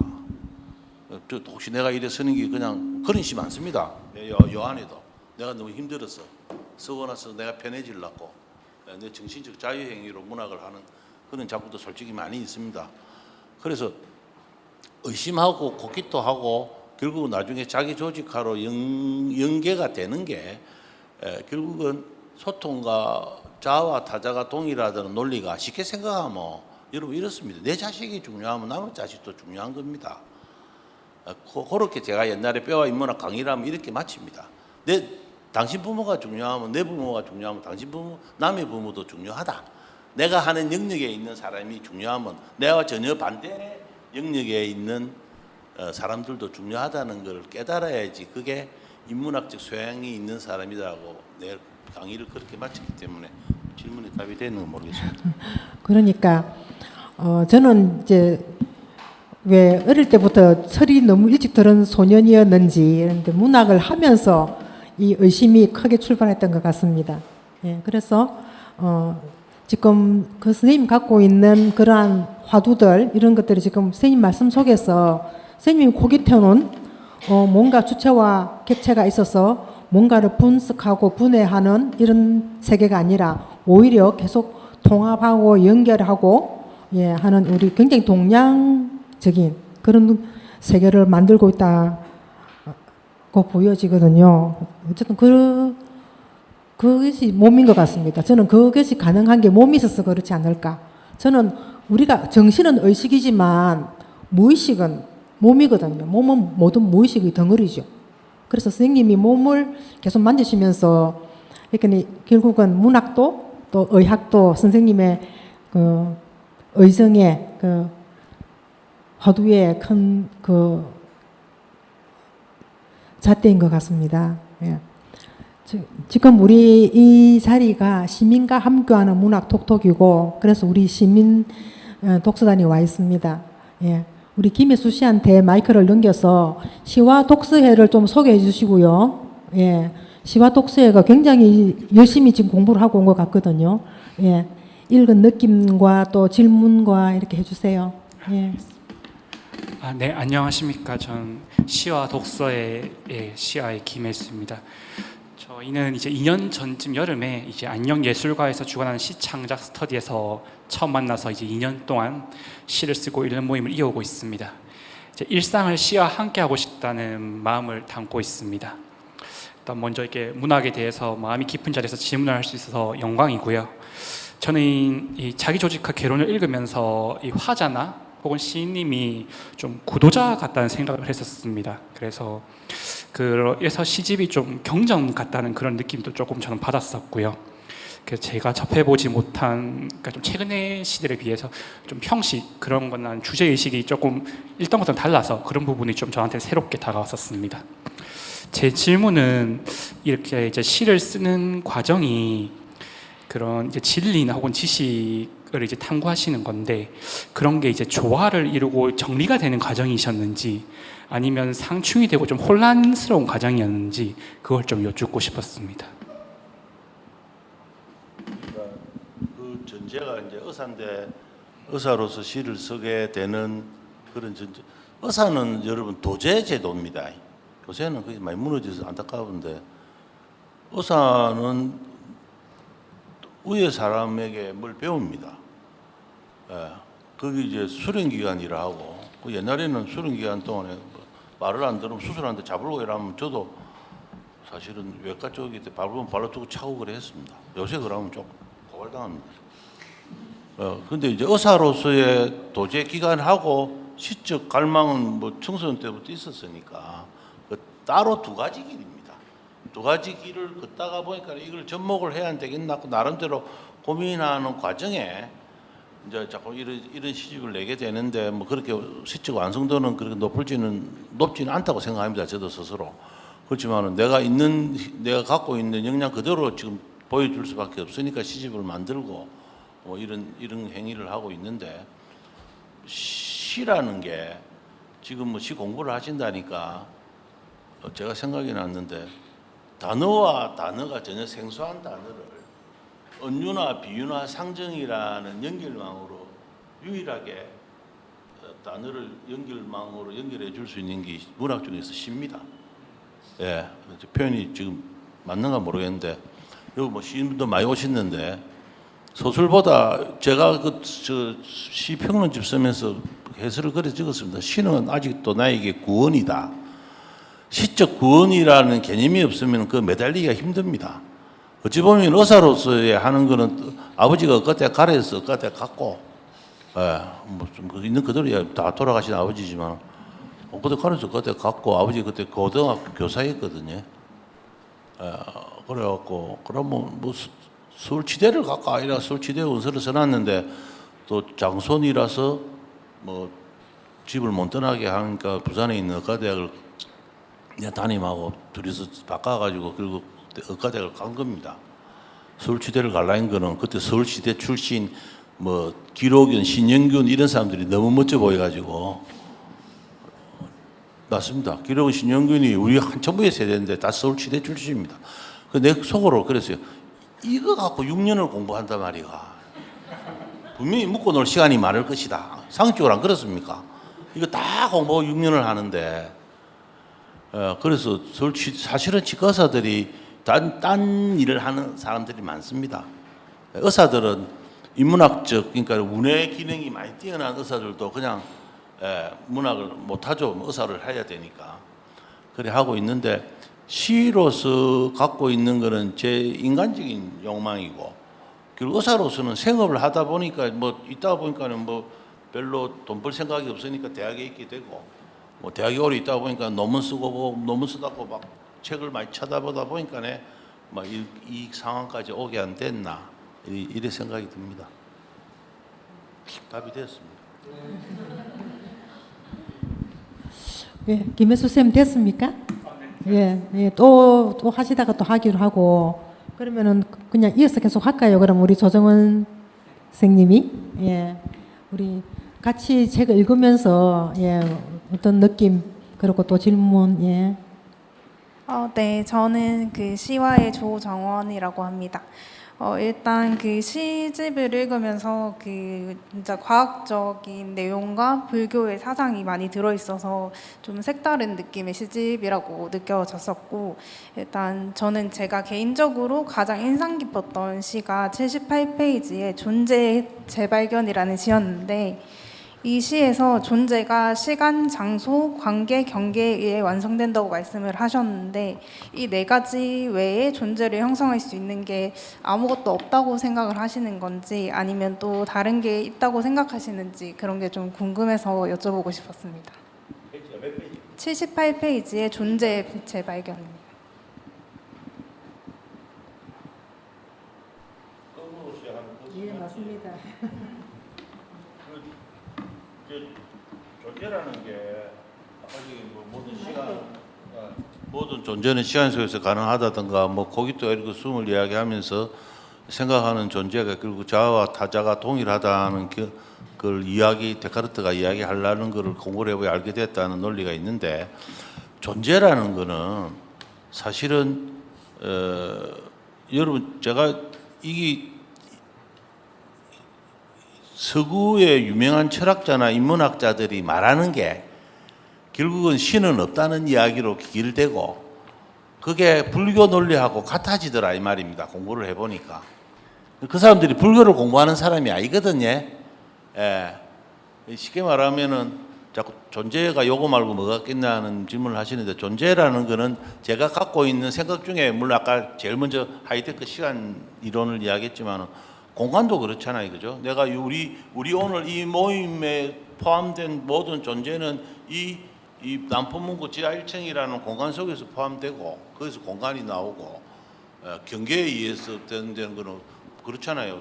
혹시 내가 이래 쓰는 게 그냥 그런 시 많습니다. 요 안에도 내가 너무 힘들어서 쓰고 나서 내가 편해지려고 내 정신적 자유행위로 문학을 하는 그런 작품도 솔직히 많이 있습니다. 그래서 의심하고 고깃도 하고 결국은 나중에 자기 조직화로 연계가 되는 게 결국은 소통과 자와 타자가 동일하다는 논리가 쉽게 생각하면 여러분 이렇습니다. 내 자식이 중요하면 남의 자식도 중요한 겁니다. 그렇게 제가 옛날에 뼈와 인문학 강의를 하면 이렇게 마칩니다. 당신 부모가 중요하면 내 부모가 중요하면 당신 부모, 남의 부모도 중요하다. 내가 하는 영역에 있는 사람이 중요하면 내가 전혀 반대 영역에 있는 사람들도 중요하다는 걸 깨달아야지 그게 인문학적 소양이 있는 사람이라고 내 강의를 그렇게 마쳤기 때문에 질문에 답이 되는 건 모르겠습니다. 그러니까 저는 이제 왜 어릴 때부터 철이 너무 일찍 들은 소년이었는지, 그런데 문학을 하면서 이 의심이 크게 출발했던 것 같습니다. 예, 그래서 지금 그 선생님 갖고 있는 그러한 화두들, 이런 것들이 지금 선생님 말씀 속에서 선생님이 고깃해놓은 뭔가 주체와 객체가 있어서 뭔가를 분석하고 분해하는 이런 세계가 아니라 오히려 계속 통합하고 연결하고 하는 우리 굉장히 동양적인 그런 세계를 만들고 있다고 보여지거든요. 어쨌든 그것이 몸인 것 같습니다. 저는 그것이 가능한 게 몸이 있어서 그렇지 않을까. 저는 우리가 정신은 의식이지만 무의식은 몸이거든요. 몸은 모든 무의식의 덩어리죠. 그래서 선생님이 몸을 계속 만지시면서 그러니까 결국은 문학도 또 의학도 선생님의 그 의정의 그 화두의 큰 그 잣대인 것 같습니다. 예. 지금 우리 이 자리가 시민과 함께하는 문학 톡톡이고, 그래서 우리 시민 독서단이 와 있습니다. 예. 우리 김혜수 씨한테 마이크를 넘겨서 시와 독서회를 좀 소개해 주시고요. 예. 시와 독서회가 굉장히 열심히 지금 공부를 하고 온 것 같거든요. 예. 읽은 느낌과 또 질문과 이렇게 해주세요. 예. 네, 안녕하십니까. 전 시와 독서의 시아의 김혜수입니다. 저희는 이제 2년 전쯤 여름에 이제 안녕예술가에서 주관하는 시창작 스터디에서 처음 만나서 이제 2년 동안 시를 쓰고 읽는 모임을 이어오고 있습니다. 이제 일상을 시와 함께하고 싶다는 마음을 담고 있습니다. 일단 먼저 이렇게 문학에 대해서 마음이 깊은 자리에서 질문을 할 수 있어서 영광이고요. 저는 이 자기조직화 개론을 읽으면서 이 화자나 혹은 시인님이 좀 구도자 같다는 생각을 했었습니다. 그래서 시집이 좀 경전 같다는 그런 느낌도 조금 저는 받았었고요. 그래서 제가 접해보지 못한, 그러니까 좀 최근의 시들에 비해서 좀 형식 그런 거나 주제 의식이 조금 읽던 것과는 달라서 그런 부분이 좀 저한테 새롭게 다가왔었습니다. 제 질문은 이렇게 이제 시를 쓰는 과정이 그런 이제 진리나 혹은 지식 이제 탐구하시는 건데 그런 게 이제 조화를 이루고 정리가 되는 과정이셨는지 아니면 상충이 되고 좀 혼란스러운 과정이었는지 그걸 좀 여쭙고 싶었습니다. 그 전제가 이제 의사인데 의사로서 시를 쓰게 되는 그런 전제. 의사는 여러분 도제 제도입니다. 요새는 그게 많이 무너져서 안타까운데 의사는 위에 사람에게 뭘 배웁니다. 예. 그게 이제 수련기간이라 하고 그 옛날에는 수련기간 동안에 말을 안 들으면 수술하는데 잡으려고 이러면 저도 사실은 외과 쪽에 발로 두고 차고 그래 했습니다. 요새 그러면 좀 고발당합니다. 근데 이제 의사로서의 도제 기간하고 시적 갈망은 뭐 청소년 때부터 있었으니까 그 따로 두 가지 길입니다. 두 가지 길을 걷다가 보니까 이걸 접목을 해야 안 되겠나 고 나름대로 고민하는 과정에 이제 자꾸 이런 시집을 내게 되는데 뭐 그렇게 시적 완성도는 그렇게 높지는 않다고 생각합니다. 저도 스스로. 그렇지만은 내가 갖고 있는 역량 그대로 지금 보여줄 수밖에 없으니까 시집을 만들고 뭐 이런 행위를 하고 있는데 시라는 게 지금 뭐 시 공부를 하신다니까 제가 생각이 났는데 단어와 단어가 전혀 생소한 단어를 은유나 비유나 상정이라는 연결망으로 유일하게 단어를 연결망으로 연결해 줄 수 있는 게 문학 중에서 시입니다. 예, 표현이 지금 맞는가 모르겠는데 여기 뭐 시인분도 많이 오셨는데 소설보다 제가 그 시 평론집 쓰면서 해설을 그래 적었습니다. 시는 아직도 나에게 구원이다. 시적 구원이라는 개념이 없으면 그 매달리기가 힘듭니다. 어찌 보면 의사로서의 하는 거는 아버지가 그때 가래서 그때 갖고, 뭐좀 있는 그대로 다 돌아가신 아버지지만, 그때 가래서 그때 갖고 아버지 그때 고등학교 교사였거든요. 그래갖고 그러면 뭐 서울치대를 갈까 이라 서울치대 원서를 써놨는데 또 장손이라서 뭐 집을 못 떠나게 하니까 부산에 있는 의과대학을 내 담임하고 둘이서 바꿔가지고 그리고 의과대학을 간 겁니다. 서울치대를 가려는 거는 그때 서울치대 출신 뭐 기록윤, 신영균 이런 사람들이 너무 멋져 보여가지고 맞습니다. 기록은 신영균이 우리 한천부의 세대인데 다 서울치대 출신입니다. 내 속으로 그랬어요. 이거 갖고 6년을 공부한단 말이야. 분명히 묵고 놀 시간이 많을 것이다. 상식적으로 안 그렇습니까? 이거 다 공부하고 6년을 하는데 그래서 사실은 치과 의사들이 딴 일을 하는 사람들이 많습니다. 의사들은 인문학적 그러니까 운의 기능이 많이 뛰어난 의사들도 그냥 문학을 못하죠. 의사를 해야 되니까. 그래 하고 있는데 시로서 갖고 있는 거는 제 인간적인 욕망이고 그리고 의사로서는 생업을 하다 보니까 뭐 있다 보니까는 뭐 별로 돈 벌 생각이 없으니까 대학에 있게 되고 뭐 대학에 오래 있다 보니까 논문 쓰고 뭐 논문 쓰다고 막 책을 많이 찾아보다 보니까네 막 이 상황까지 오게 안 됐나 이래 생각이 듭니다. 답이 됐습니다. 예, 김혜수 쌤 됐습니까? 예, 예, 또 하시다가 또 하기로 하고 그러면은 그냥 이어서 계속 할까요? 그럼 우리 조정원 선생님이 예, 우리 같이 책을 읽으면서 예, 어떤 느낌 그리고 또 질문 예. 네, 저는 그 시와의 조정원이라고 합니다. 일단 그 시집을 읽으면서 그 진짜 과학적인 내용과 불교의 사상이 많이 들어있어서 좀 색다른 느낌의 시집이라고 느껴졌었고 일단 저는 제가 개인적으로 가장 인상 깊었던 시가 78페이지의 존재의 재발견이라는 시였는데 이 시에서 존재가 시간, 장소, 관계, 경계에 의해 완성된다고 말씀을 하셨는데 이 네 가지 외에 존재를 형성할 수 있는 게 아무것도 없다고 생각을 하시는 건지 아니면 또 다른 게 있다고 생각하시는지 그런 게 좀 궁금해서 여쭤보고 싶었습니다. 78페이지의 존재의 재발견입니다. 예, 맞습니다. 존재라는 게 아까 뭐 모든 존재는 시간 속에서 가능하다든가 뭐 거기도 이렇게 숨을 이야기하면서 생각하는 존재가 그리고 자아와 타자가 동일하다는 그걸 데카르트가 이야기하려는 것을 공부를 해보야 알게 됐다는 논리가 있는데 존재라는 거는 사실은 여러분 제가 이게 서구의 유명한 철학자나 인문학자들이 말하는 게 결국은 신은 없다는 이야기로 길대고 그게 불교 논리하고 같아지더라 이 말입니다. 공부를 해보니까. 그 사람들이 불교를 공부하는 사람이 아니거든요. 예. 쉽게 말하면은 자꾸 존재가 요거 말고 뭐가 있겠냐는 질문을 하시는데 존재라는 거는 제가 갖고 있는 생각 중에 물론 아까 제일 먼저 하이테크 시간 이론을 이야기했지만 공간도 그렇잖아요. 그죠? 내가 우리 오늘 이 모임에 포함된 모든 존재는 이 남포문구 지하 1층이라는 공간 속에서 포함되고 거기서 공간이 나오고 경계에 의해서 되는 거는 그렇잖아요.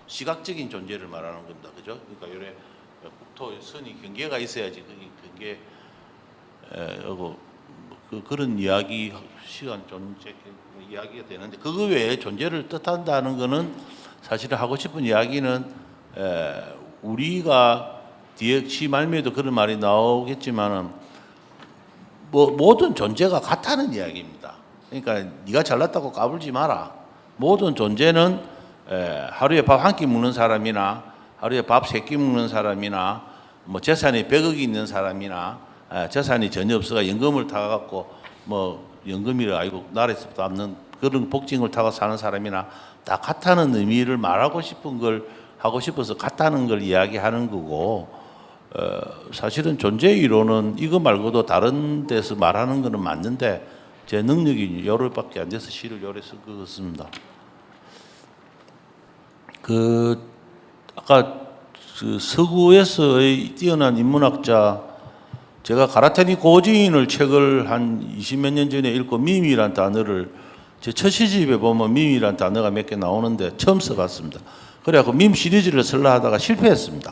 시각적인 존재를 말하는 겁니다. 그죠? 그러니까 요래 국토 선이 경계가 있어야지 그게 그런 이야기 시간 존재 이야기가 되는데 그거 외에 존재를 뜻한다는 거는 사실은 하고 싶은 이야기는 우리가 뒤에 시 말미에도 그런 말이 나오겠지만은 모든 존재가 같다는 이야기입니다. 그러니까 네가 잘났다고 까불지 마라. 모든 존재는 하루에 밥 한 끼 먹는 사람이나 하루에 밥 3끼 먹는 사람이나 뭐 재산이 100억이 있는 사람이나 재산이 전혀 없어가 연금을 타갖고 뭐 연금이라 아니고 나라에서 받는 그런 복징을 타고 사는 사람이나 다 같다는 의미를 말하고 싶은 걸 하고 싶어서 같다는 걸 이야기하는 거고 사실은 존재 이론은 이거 말고도 다른 데서 말하는 거는 맞는데 제 능력이 요럴밖에 안 돼서 시를 요래 쓸 것 같습니다. 아까 서구에서의 뛰어난 인문학자 제가 가라테니 고지인을 책을 한 20몇 년 전에 읽고 밈이란 단어를 제 첫 시집에 보면 밈이란 단어가 몇 개 나오는데 처음 써봤습니다. 그래갖고 밈 시리즈를 쓰려 하다가 실패했습니다.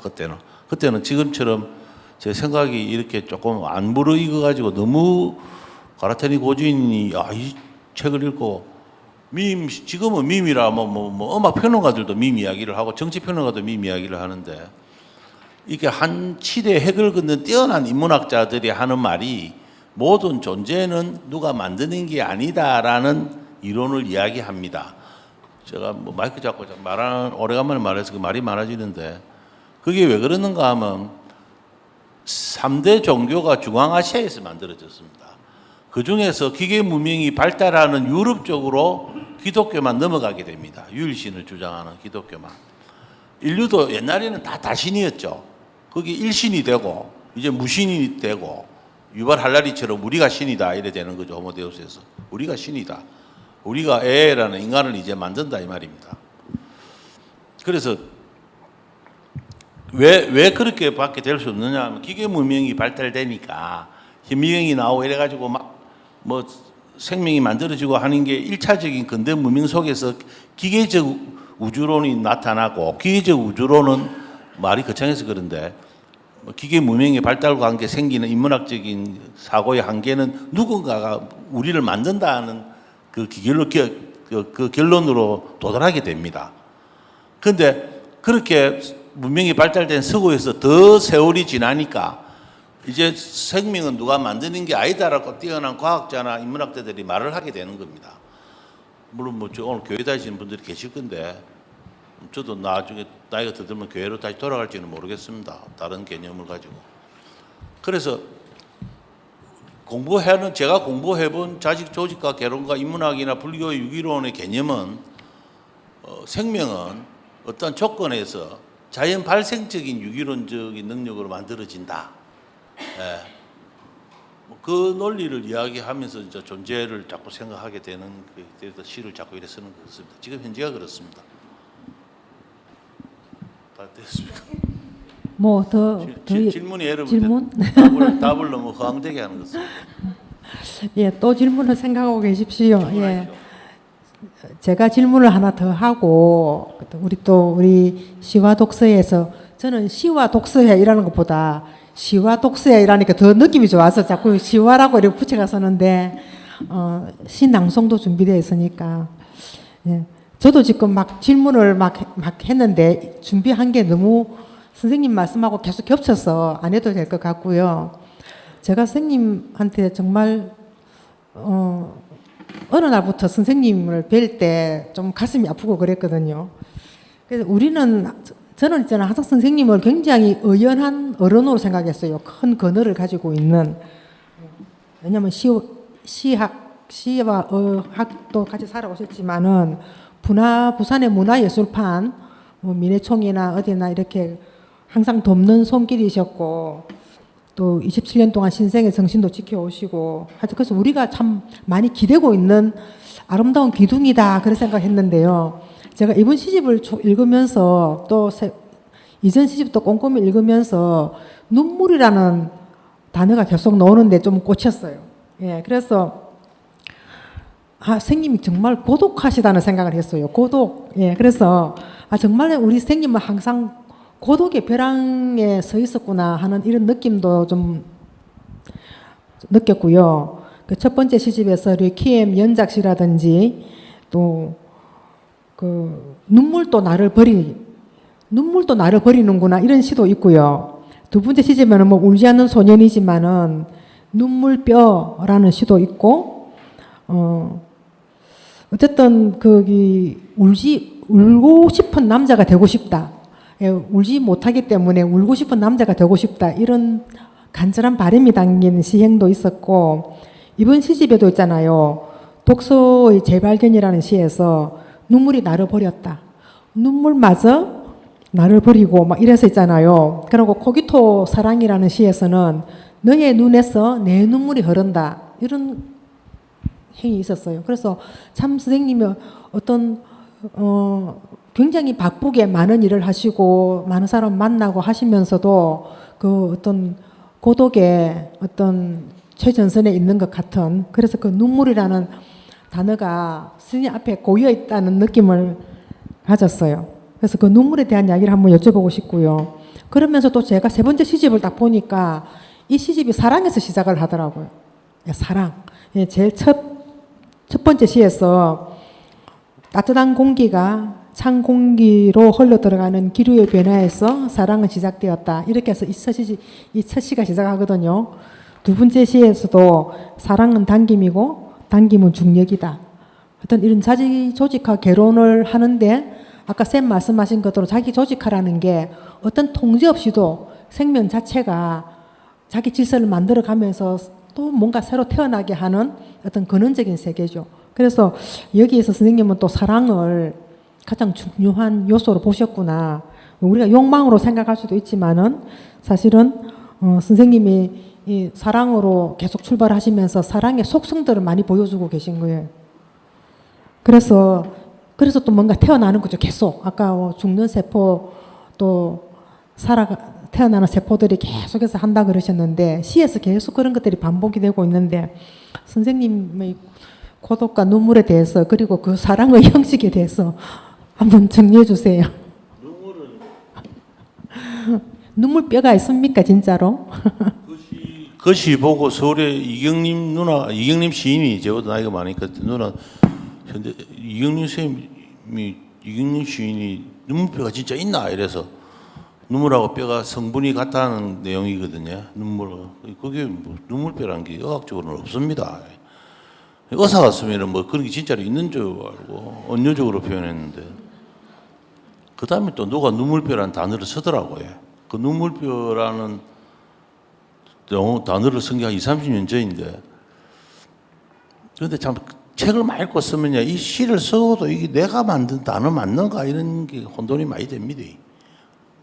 그때는 지금처럼 제 생각이 이렇게 조금 안 무르익어가지고 너무 가라테니 고지인이 이 책을 읽고 지금은 밈이라 뭐 음악 평론가들도 밈 이야기를 하고 정치 평론가도 밈 이야기를 하는데 이게 한 시대의 핵을 긋는 뛰어난 인문학자들이 하는 말이 모든 존재는 누가 만드는 게 아니다라는 이론을 이야기합니다. 제가 뭐 마이크 잡고 오래간만에 말해서 그 말이 많아지는데 그게 왜 그러는가 하면 3대 종교가 중앙아시아에서 만들어졌습니다. 그 중에서 기계 문명이 발달하는 유럽 쪽으로 기독교만 넘어가게 됩니다. 유일신을 주장하는 기독교만. 인류도 옛날에는 다 다신이었죠. 거기 일신이 되고 이제 무신이 되고 유발 할라리처럼 우리가 신이다 이래 되는 거죠. 호모데우스에서 우리가 신이다. 우리가 에라는 인간을 이제 만든다 이 말입니다. 그래서 왜 그렇게 밖에 될 수 없느냐 하면 기계 문명이 발달되니까 현미경이 나오고 이래가지고 뭐 생명이 만들어지고 하는 게 1차적인 근대 문명 속에서 기계적 우주론이 나타나고 기계적 우주론은 말이 거창해서 그런데 기계 문명의 발달과 함께 생기는 인문학적인 사고의 한계는 누군가가 우리를 만든다는 그 결론으로 도달하게 됩니다. 그런데 그렇게 문명이 발달된 서구에서 더 세월이 지나니까 이제 생명은 누가 만드는 게 아니다라고 뛰어난 과학자나 인문학자들이 말을 하게 되는 겁니다. 물론 뭐 오늘 교회 다니시는 분들이 계실 건데 저도 나중에 나이가 더 들면 교회로 다시 돌아갈지는 모르겠습니다. 다른 개념을 가지고. 그래서 제가 공부해본 자직 조직과 개론과 인문학이나 불교의 유기론의 개념은 생명은 어떤 조건에서 자연 발생적인 유기론적인 능력으로 만들어진다. 그 논리를 이야기하면서 이제 존재를 자꾸 생각하게 되는 그래서 시를 자꾸 이래 쓰는 것 같습니다. 지금 현재가 그렇습니다. 다 됐습니까? 뭐 더 질문이 여러분 질문? 답을 너무 허황되게 하는 것입니다. 예, 또 질문을 생각하고 계십시오. 예. 제가 질문을 하나 더 하고 우리 시와 독서에서 저는 시와 독서회 이라는 것보다 시와 독서회 이라니까 더 느낌이 좋아서 자꾸 시와라고 이렇게 붙여가 쓰는데 시 낭송도 준비되어 있으니까 예. 저도 지금 막 질문을 막 했는데 준비한 게 너무 선생님 말씀하고 계속 겹쳐서 안 해도 될 것 같고요. 제가 선생님한테 정말 어느 날부터 선생님을 뵐 때 좀 가슴이 아프고 그랬거든요. 그래서 저는 있잖아 항상 선생님을 굉장히 의연한 어른으로 생각했어요. 큰 근어를 가지고 있는. 왜냐하면 시와 어학도 같이 살아오셨지만은 부산의 문화예술판, 뭐 민해총이나 어디나 이렇게 항상 돕는 손길이셨고, 또 27년 동안 신생의 정신도 지켜오시고, 하여튼 그래서 우리가 참 많이 기대고 있는 아름다운 기둥이다 그런 생각했는데요. 제가 이번 시집을 읽으면서 또 이전 시집도 꼼꼼히 읽으면서 눈물이라는 단어가 계속 나오는데 좀 꽂혔어요. 예, 그래서 선생님이 정말 고독하시다는 생각을 했어요. 고독. 예, 그래서 정말 우리 선생님은 항상 고독의 벼랑에 서 있었구나 하는 이런 느낌도 좀 느꼈고요. 그 첫 번째 시집에서 르키엠 연작시라든지 또 그 눈물도 나를 버리는구나 이런 시도 있고요. 두 번째 시집에는 뭐 울지 않는 소년이지만은 눈물뼈라는 시도 있고, 어쨌든 울고 싶은 남자가 되고 싶다. 예, 울지 못하기 때문에 울고 싶은 남자가 되고 싶다. 이런 간절한 바람이 담긴 시행도 있었고, 이번 시집에도 있잖아요. 독서의 재발견이라는 시에서 눈물이 나를 버렸다. 눈물마저 나를 버리고 막 이래서 있잖아요. 그리고 코기토 사랑이라는 시에서는 너의 눈에서 내 눈물이 흐른다. 이런 행위 있었어요. 그래서 참 선생님이 어떤 굉장히 바쁘게 많은 일을 하시고 많은 사람 만나고 하시면서도 그 어떤 고독의 어떤 최전선에 있는 것 같은, 그래서 그 눈물이라는 단어가 선생님 앞에 고여 있다는 느낌을 가졌어요. 그래서 그 눈물에 대한 이야기를 한번 여쭤보고 싶고요. 그러면서 또 제가 세 번째 시집을 딱 보니까 이 시집이 사랑에서 시작을 하더라고요. 사랑. 제일 첫 번째 시에서 따뜻한 공기가 찬 공기로 흘러 들어가는 기류의 변화에서 사랑은 시작되었다. 이렇게 해서 이 첫 시가 시작하거든요. 두 번째 시에서도 사랑은 당김이고 당김은 중력이다. 어떤 이런 자기 조직화 개론을 하는데 아까 쌤 말씀하신 것대로 자기 조직화라는 게 어떤 통제 없이도 생명 자체가 자기 질서를 만들어가면서 또 뭔가 새로 태어나게 하는 어떤 근원적인 세계죠. 그래서 여기에서 선생님은 또 사랑을 가장 중요한 요소로 보셨구나. 우리가 욕망으로 생각할 수도 있지만은 사실은 선생님이 이 사랑으로 계속 출발하시면서 사랑의 속성들을 많이 보여주고 계신 거예요. 그래서 또 뭔가 태어나는 거죠. 계속 아까 죽는 세포 또 태어나는 세포들이 계속해서 한다 그러셨는데 시에서 계속 그런 것들이 반복이 되고 있는데 선생님의 고독과 눈물에 대해서 그리고 그 사랑의 형식에 대해서 한번 정리해 주세요. 눈물뼈가 있습니까 진짜로? 그 시 보고 서울에 이경림 시인이 저보다 나이가 많으니까 누나 근데 이경림 시인이 눈물뼈가 진짜 있나 이래서 눈물하고 뼈가 성분이 같다는 내용이거든요. 그게 뭐 눈물뼈라는 게 의학적으로는 없습니다. 의사 같으면 뭐 그런 게 진짜로 있는 줄 알고 언어적으로 표현했는데 그 다음에 또 누가 눈물뼈라는 단어를 쓰더라고요. 그 눈물뼈라는 단어를 쓴 게 한 20-30년 전인데 그런데 참 책을 많이 읽고 쓰면 이 시를 써도 이게 내가 만든 단어 맞는가 이런 게 혼돈이 많이 됩니다.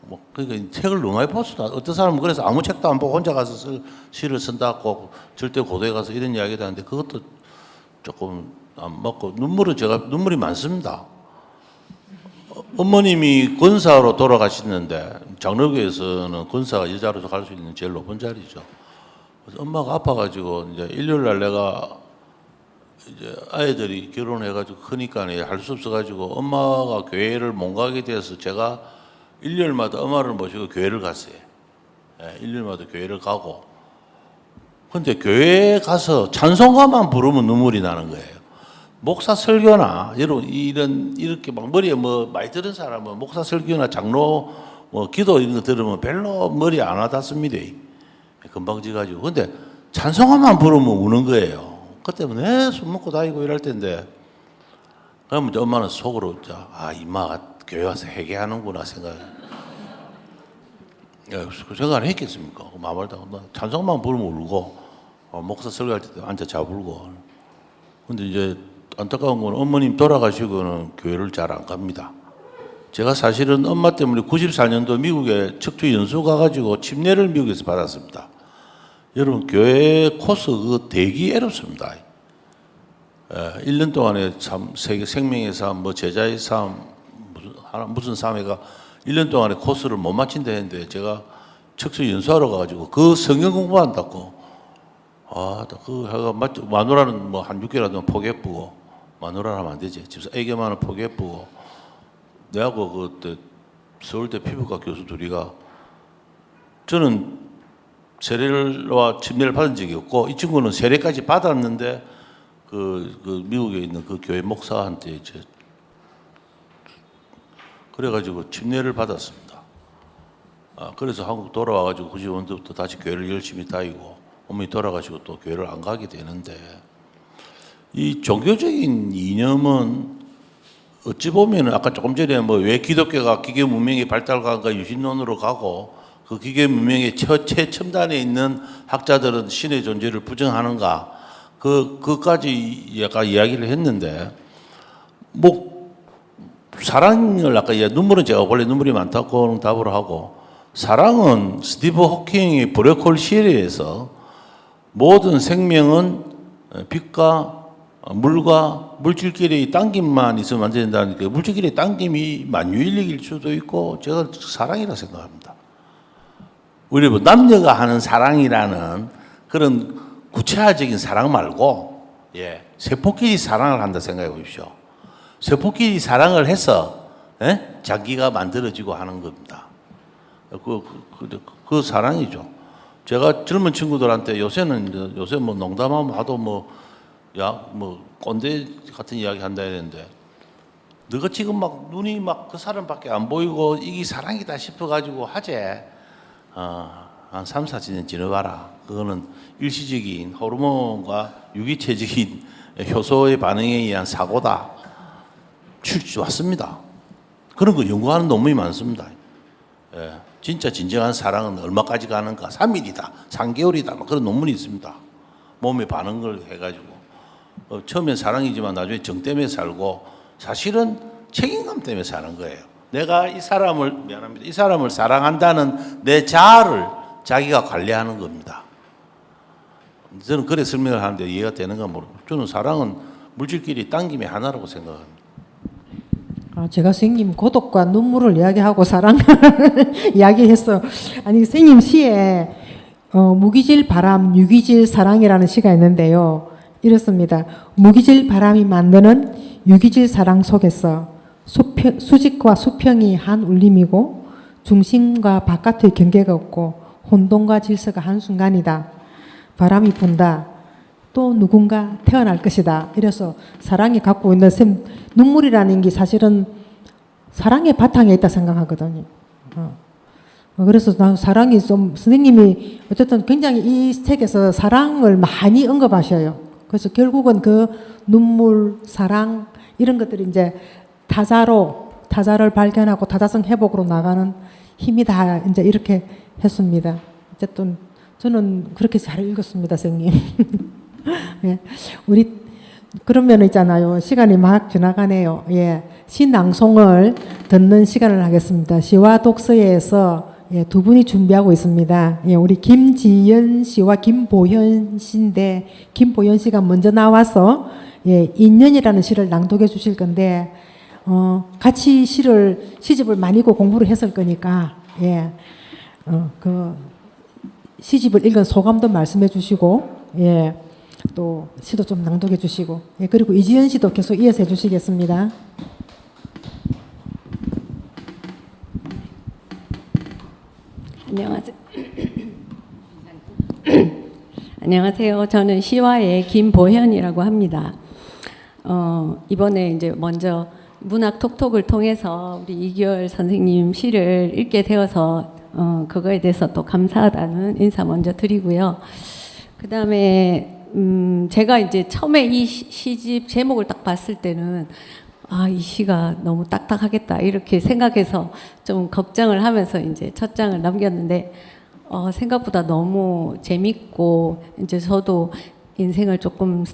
뭐 그러니까 책을 너무 많이 봤어. 어떤 사람은 그래서 아무 책도 안 보고 혼자 가서 시를 쓴다고 절대 고도에 가서 이런 이야기도 하는데 그것도 조금 안 맞고 눈물이 많습니다. 어머님이 권사로 돌아가셨는데 장로교에서는 권사가 여자로서 갈 수 있는 제일 높은 자리죠. 그래서 엄마가 아파가지고 이제 일요일 날 내가 이제 아이들이 결혼해가지고 크니까 할 수 없어가지고 엄마가 교회를 못 가게 돼서 제가 일요일마다 엄마를 모시고 교회를 갔어요. 일요일마다 교회를 가고. 근데 교회에 가서 찬송가만 부르면 눈물이 나는 거예요. 목사 설교나 이렇게 막 머리에 뭐 많이 들은 사람은 목사 설교나 장로 뭐 기도 이런 거 들으면 별로 머리 안 와닿습니다. 금방 지가지고. 근데 찬송가만 부르면 우는 거예요. 그때 술 먹고 다니고 이럴 텐데. 그러면 이제 엄마는 속으로 이마가 교회 와서 회개하는구나 그 생각을 했겠습니까? 마음을다 찬송만 부르면 울고 목사 설교할 때도 앉아 자불고. 근데 이제 안타까운 건 어머님 돌아가시고는 교회를 잘 안 갑니다. 제가 사실은 엄마 때문에 94년도 미국에 척추 연수 가가지고 침례를 미국에서 받았습니다. 여러분 교회 코스 그 되기 어렵습니다. 1년 동안에 참 세계 생명의 삶, 뭐 제자의 삶, 무슨 삶에가 1년 동안에 코스를 못 마친다 했는데 제가 척추 연수하러 가가지고 그 성경 공부한다고 마누라는 뭐 한 6개월이라도 포기해보고 마누라는 하면 안 되지. 집사 애기만은 포기해보고 내하고 그때 서울대 피부과 교수 둘이가 저는 세례와 침례를 받은 적이 없고 이 친구는 세례까지 받았는데 그 미국에 있는 그 교회 목사한테 이제 그래가지고 침례를 받았습니다. 그래서 한국 돌아와가지고 90년대부터 다시 교회를 열심히 다니고 어머니 돌아가시고 또 교회를 안 가게 되는데 이 종교적인 이념은 어찌 보면 아까 조금 전에 뭐 왜 기독교가 기계 문명의 발달과가 유신론으로 가고 그 기계 문명의 최첨단에 있는 학자들은 신의 존재를 부정하는가 그까지 약간 이야기를 했는데 뭐 사랑을 아까 눈물은 제가 원래 눈물이 많다고 답을 하고 사랑은 스티브 호킹의 블랙홀 시리에서 모든 생명은 빛과 물과 물질끼리의 당김만 있으면 안 된다니까 물질끼리의 당김이 만유인력일 수도 있고 제가 사랑이라 생각합니다. 우리 뭐 남녀가 하는 사랑이라는 그런 구체화적인 사랑 말고 세포끼리 사랑을 한다 생각해 보십시오. 세포끼리 사랑을 해서 자기가 만들어지고 하는 겁니다. 그 사랑이죠. 제가 젊은 친구들한테 요새 뭐 농담하면 하도 뭐 꼰대 같은 이야기 한다 했는데 너가 지금 막 눈이 막 그 사람밖에 안 보이고 이게 사랑이다 싶어가지고 하재 한 3, 4년 지내봐라. 그거는 일시적인 호르몬과 유기체적인 효소의 반응에 의한 사고다. 왔습니다. 그런 거 연구하는 논문이 많습니다. 진짜 진정한 사랑은 얼마까지 가는가? 3일이다, 3개월이다. 막 그런 논문이 있습니다. 몸의 반응을 해가지고. 처음엔 사랑이지만 나중에 정 때문에 살고 사실은 책임감 때문에 사는 거예요. 내가 이 사람을 사랑한다는 내 자아를 자기가 관리하는 겁니다. 저는 그래 설명을 하는데 이해가 되는가 모르겠어요. 저는 사랑은 물질끼리 당김의 하나라고 생각합니다. 제가 선생님 고독과 눈물을 이야기하고 사랑을 이야기했어요. 아니 선생님 시에 무기질 바람, 유기질 사랑이라는 시가 있는데요. 이렇습니다. 무기질 바람이 만드는 유기질 사랑 속에서 수직과 수평이 한 울림이고 중심과 바깥의 경계가 없고 혼돈과 질서가 한순간이다. 바람이 분다. 또 누군가 태어날 것이다. 이래서 사랑이 갖고 있는 눈물이라는 게 사실은 사랑의 바탕에 있다 생각하거든요. 그래서 난 사랑이 좀 선생님이 어쨌든 굉장히 이 책에서 사랑을 많이 언급하셔요. 그래서 결국은 그 눈물, 사랑 이런 것들이 이제 타자를 발견하고 타자성 회복으로 나가는 힘이다. 이제 이렇게 했습니다. 어쨌든 저는 그렇게 잘 읽었습니다, 선생님. 예. 우리 그러면 있잖아요. 시간이 막 지나가네요. 시 낭송을 듣는 시간을 하겠습니다. 시와 독서에서 두 분이 준비하고 있습니다. 우리 김지연 씨와 김보현 씨인데 김보현 씨가 먼저 나와서 인연이라는 시를 낭독해 주실 건데 같이 시집을 많이 읽고 공부를 했을 거니까 그 시집을 읽은 소감도 말씀해 주시고 또 시도 좀 낭독해 주시고 그리고 이지연 씨도 계속 이어서 해 주시겠습니다. 안녕하세요. 안녕하세요. 저는 시와의 김보현이라고 합니다. 이번에 이제 먼저 문학 톡톡을 통해서 우리 이규열 선생님 시를 읽게 되어서 그거에 대해서 또 감사하다는 인사 먼저 드리고요. 그 다음에 제가 이제 처음에 이 시집 제목을 딱 봤을 때는 이 시가 너무 딱딱하겠다 이렇게 생각해서 좀 걱정을 하면서 이제 첫 장을 남겼는데 생각보다 너무 재밌고 이제 저도 인생을 조금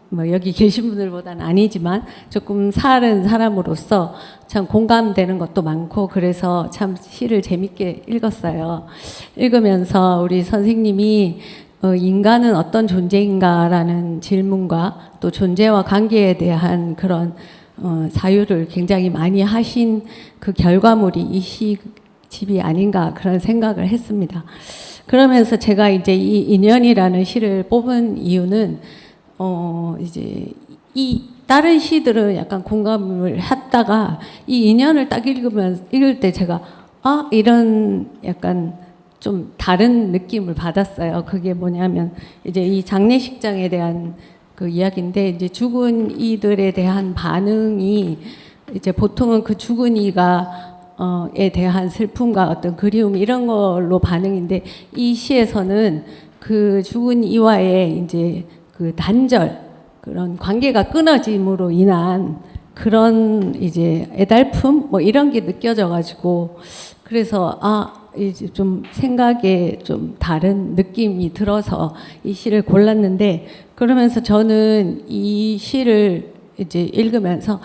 뭐 여기 계신 분들보다는 아니지만 조금 살은 사람으로서 참 공감되는 것도 많고 그래서 참 시를 재밌게 읽었어요. 읽으면서 우리 선생님이 인간은 어떤 존재인가라는 질문과 또 존재와 관계에 대한 그런 사유를 굉장히 많이 하신 그 결과물이 이 시집이 아닌가 그런 생각을 했습니다. 그러면서 제가 이제 이 인연이라는 시를 뽑은 이유는 이제 이 다른 시들은 약간 공감을 했다가 이 인연을 딱 읽을 때 제가 이런 약간 좀 다른 느낌을 받았어요. 그게 뭐냐면 이제 이 장례식장에 대한 그 이야기인데 이제 죽은 이들에 대한 반응이 이제 보통은 그 죽은 이가 에 대한 슬픔과 어떤 그리움 이런 걸로 반응인데 이 시에서는 그 죽은 이와의 이제 그 단절 그런 관계가 끊어짐으로 인한 그런 이제 애달픔 뭐 이런 게 느껴져 가지고 그래서 이제 좀 생각에 좀 다른 느낌이 들어서 이 시를 골랐는데 그러면서 저는 이 시를 이제 읽으면서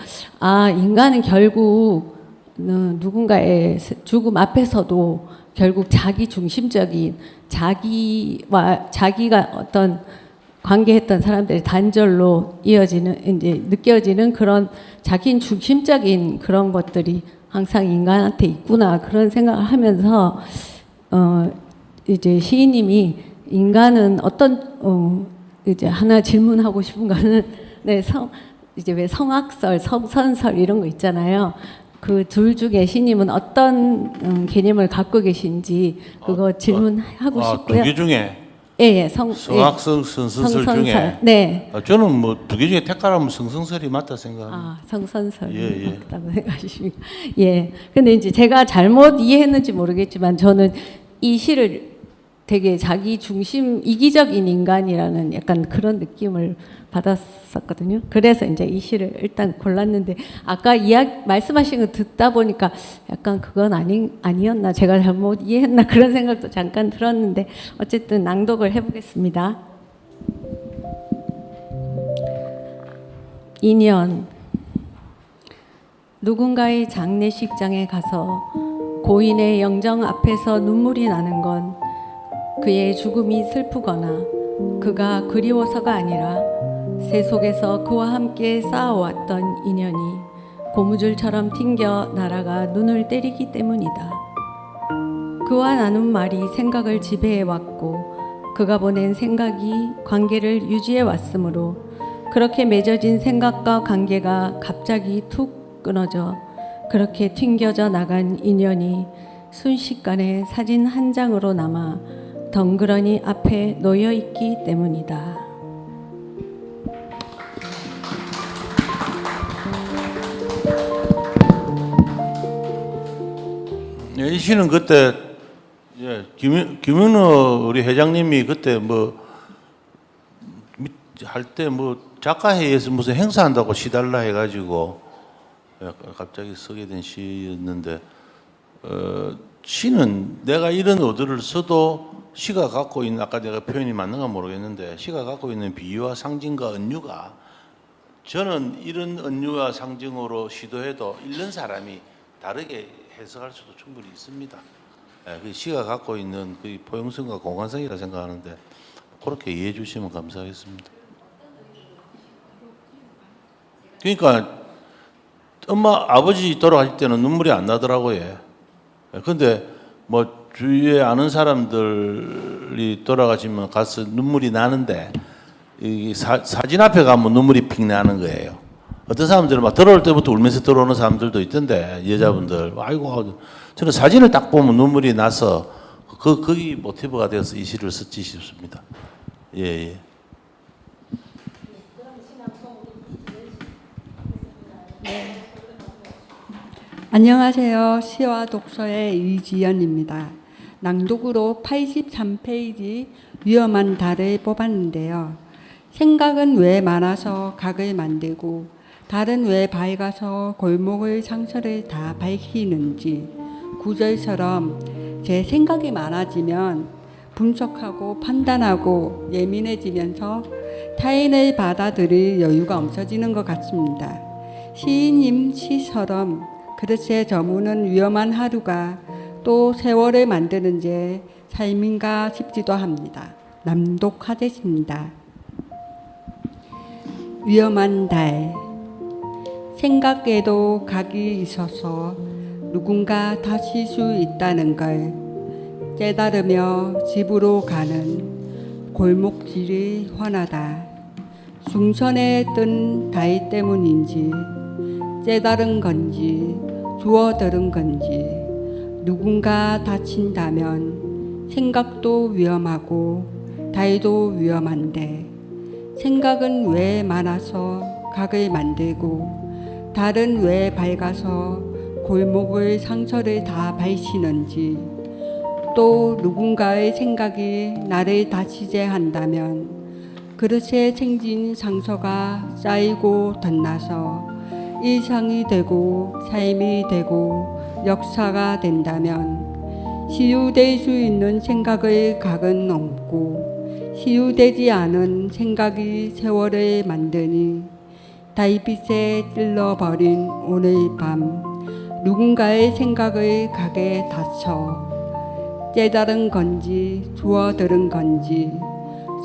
인간은 결국 누군가의 죽음 앞에서도 결국 자기 중심적인 자기가 어떤 관계했던 사람들의 단절로 이어지는 이제 느껴지는 그런 자기 중심적인 그런 것들이 항상 인간한테 있구나 그런 생각을 하면서 이제 시인님이 인간은 어떤 이제 하나 질문하고 싶은 거는 이제 왜 성악설, 성선설 이런 거 있잖아요. 그 둘 중에 시님은 어떤 개념을 갖고 계신지 그거 질문하고 싶고요. 두 개 중에 예, 성악성, 성선설 중에 네. 저는 뭐 두 개 중에 택하라면 성선설이 맞다 생각합니다. 성선설 예. 맞다고 생각하십니까? 예. 근데 이제 제가 잘못 이해했는지 모르겠지만 저는 이 시를 되게 자기 중심 이기적인 인간이라는 약간 그런 느낌을 받았었거든요. 그래서 이제 이 시를 일단 골랐는데 아까 말씀하신 거 듣다 보니까 약간 그건 아니었나 제가 잘못 이해했나 그런 생각도 잠깐 들었는데 어쨌든 낭독을 해보겠습니다. 인연. 누군가의 장례식장에 가서 고인의 영정 앞에서 눈물이 나는 건 그의 죽음이 슬프거나 그가 그리워서가 아니라 새 속에서 그와 함께 쌓아왔던 인연이 고무줄처럼 튕겨 날아가 눈을 때리기 때문이다. 그와 나눈 말이 생각을 지배해왔고 그가 보낸 생각이 관계를 유지해왔으므로 그렇게 맺어진 생각과 관계가 갑자기 툭 끊어져 그렇게 튕겨져 나간 인연이 순식간에 사진 한 장으로 남아 덩그러니 앞에 놓여 있기 때문이다. 이 시는 그때 김윤호 우리 회장님이 그때 할 때 작가회의에서 무슨 행사한다고 시달라 해가지고 갑자기 쓰게 된 시였는데 시는 내가 이런 어들을 써도 시가 갖고 있는 아까 내가 표현이 맞는가 모르겠는데 시가 갖고 있는 비유와 상징과 은유가 저는 이런 은유와 상징으로 시도해도 읽는 사람이 다르게 해석할 수도 충분히 있습니다. 그 시가 갖고 있는 그 포용성과 공간성이라 생각하는데 그렇게 이해해 주시면 감사하겠습니다. 그러니까 아버지 돌아가실 때는 눈물이 안 나더라고요. 근데 주위에 아는 사람들이 돌아가시면 가서 눈물이 나는데 이 사진 앞에 가면 눈물이 픽 나는 거예요. 어떤 사람들은 막 들어올 때부터 울면서 들어오는 사람들도 있던데 여자분들 아이고 저는 사진을 딱 보면 눈물이 나서 거기 모티브가 되어서 이 시를 썼지 싶습니다. 예. 안녕하세요. 시와 독서의 이지연입니다. 낭독으로 83페이지 위험한 달을 뽑았는데요. 생각은 왜 많아서 각을 만들고 달은 왜 밝아서 골목의 상처를 다 밝히는지 구절처럼 제 생각이 많아지면 분석하고 판단하고 예민해지면서 타인을 받아들일 여유가 없어지는 것 같습니다. 시인님 시처럼 그릇에 저무는 위험한 하루가 또 세월을 만드는 제 삶인가 싶기도 합니다. 낭독하겠습니다. 위험한 달. 생각에도 각이 있어서 누군가 다칠 수 있다는 걸 깨달으며 집으로 가는 골목길이 환하다. 중천에 뜬 달 때문인지 깨달은 건지 주워들은 건지 누군가 다친다면 생각도 위험하고 달도 위험한데 생각은 왜 많아서 각을 만들고 달은 왜 밝아서 골목의 상처를 다 밝히는지 또 누군가의 생각이 나를 다치게 한다면 그릇에 생긴 상처가 쌓이고 덧나서 일상이 되고 삶이 되고 역사가 된다면 치유될 수 있는 생각의 각은 없고 치유되지 않은 생각이 세월을 만드니 달빛에 찔러버린 오늘 밤 누군가의 생각의 각에 닫혀 깨달은 건지 주워들은 건지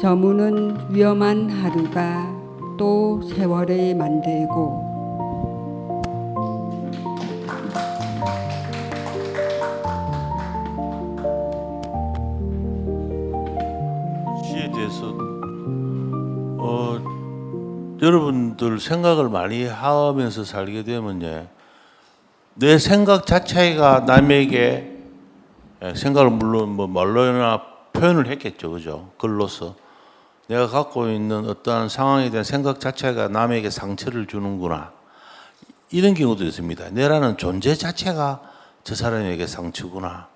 저무는 위험한 하루가 또 세월을 만들고 시에 대해서 여러분들 생각을 많이 하면서 살게 되면 내 생각 자체가 남에게 생각을 물론 뭐 말로나 표현을 했겠죠, 그죠? 글로서 내가 갖고 있는 어떠한 상황에 대한 생각 자체가 남에게 상처를 주는구나 이런 경우도 있습니다. 내라는 존재 자체가 저 사람에게 상처구나.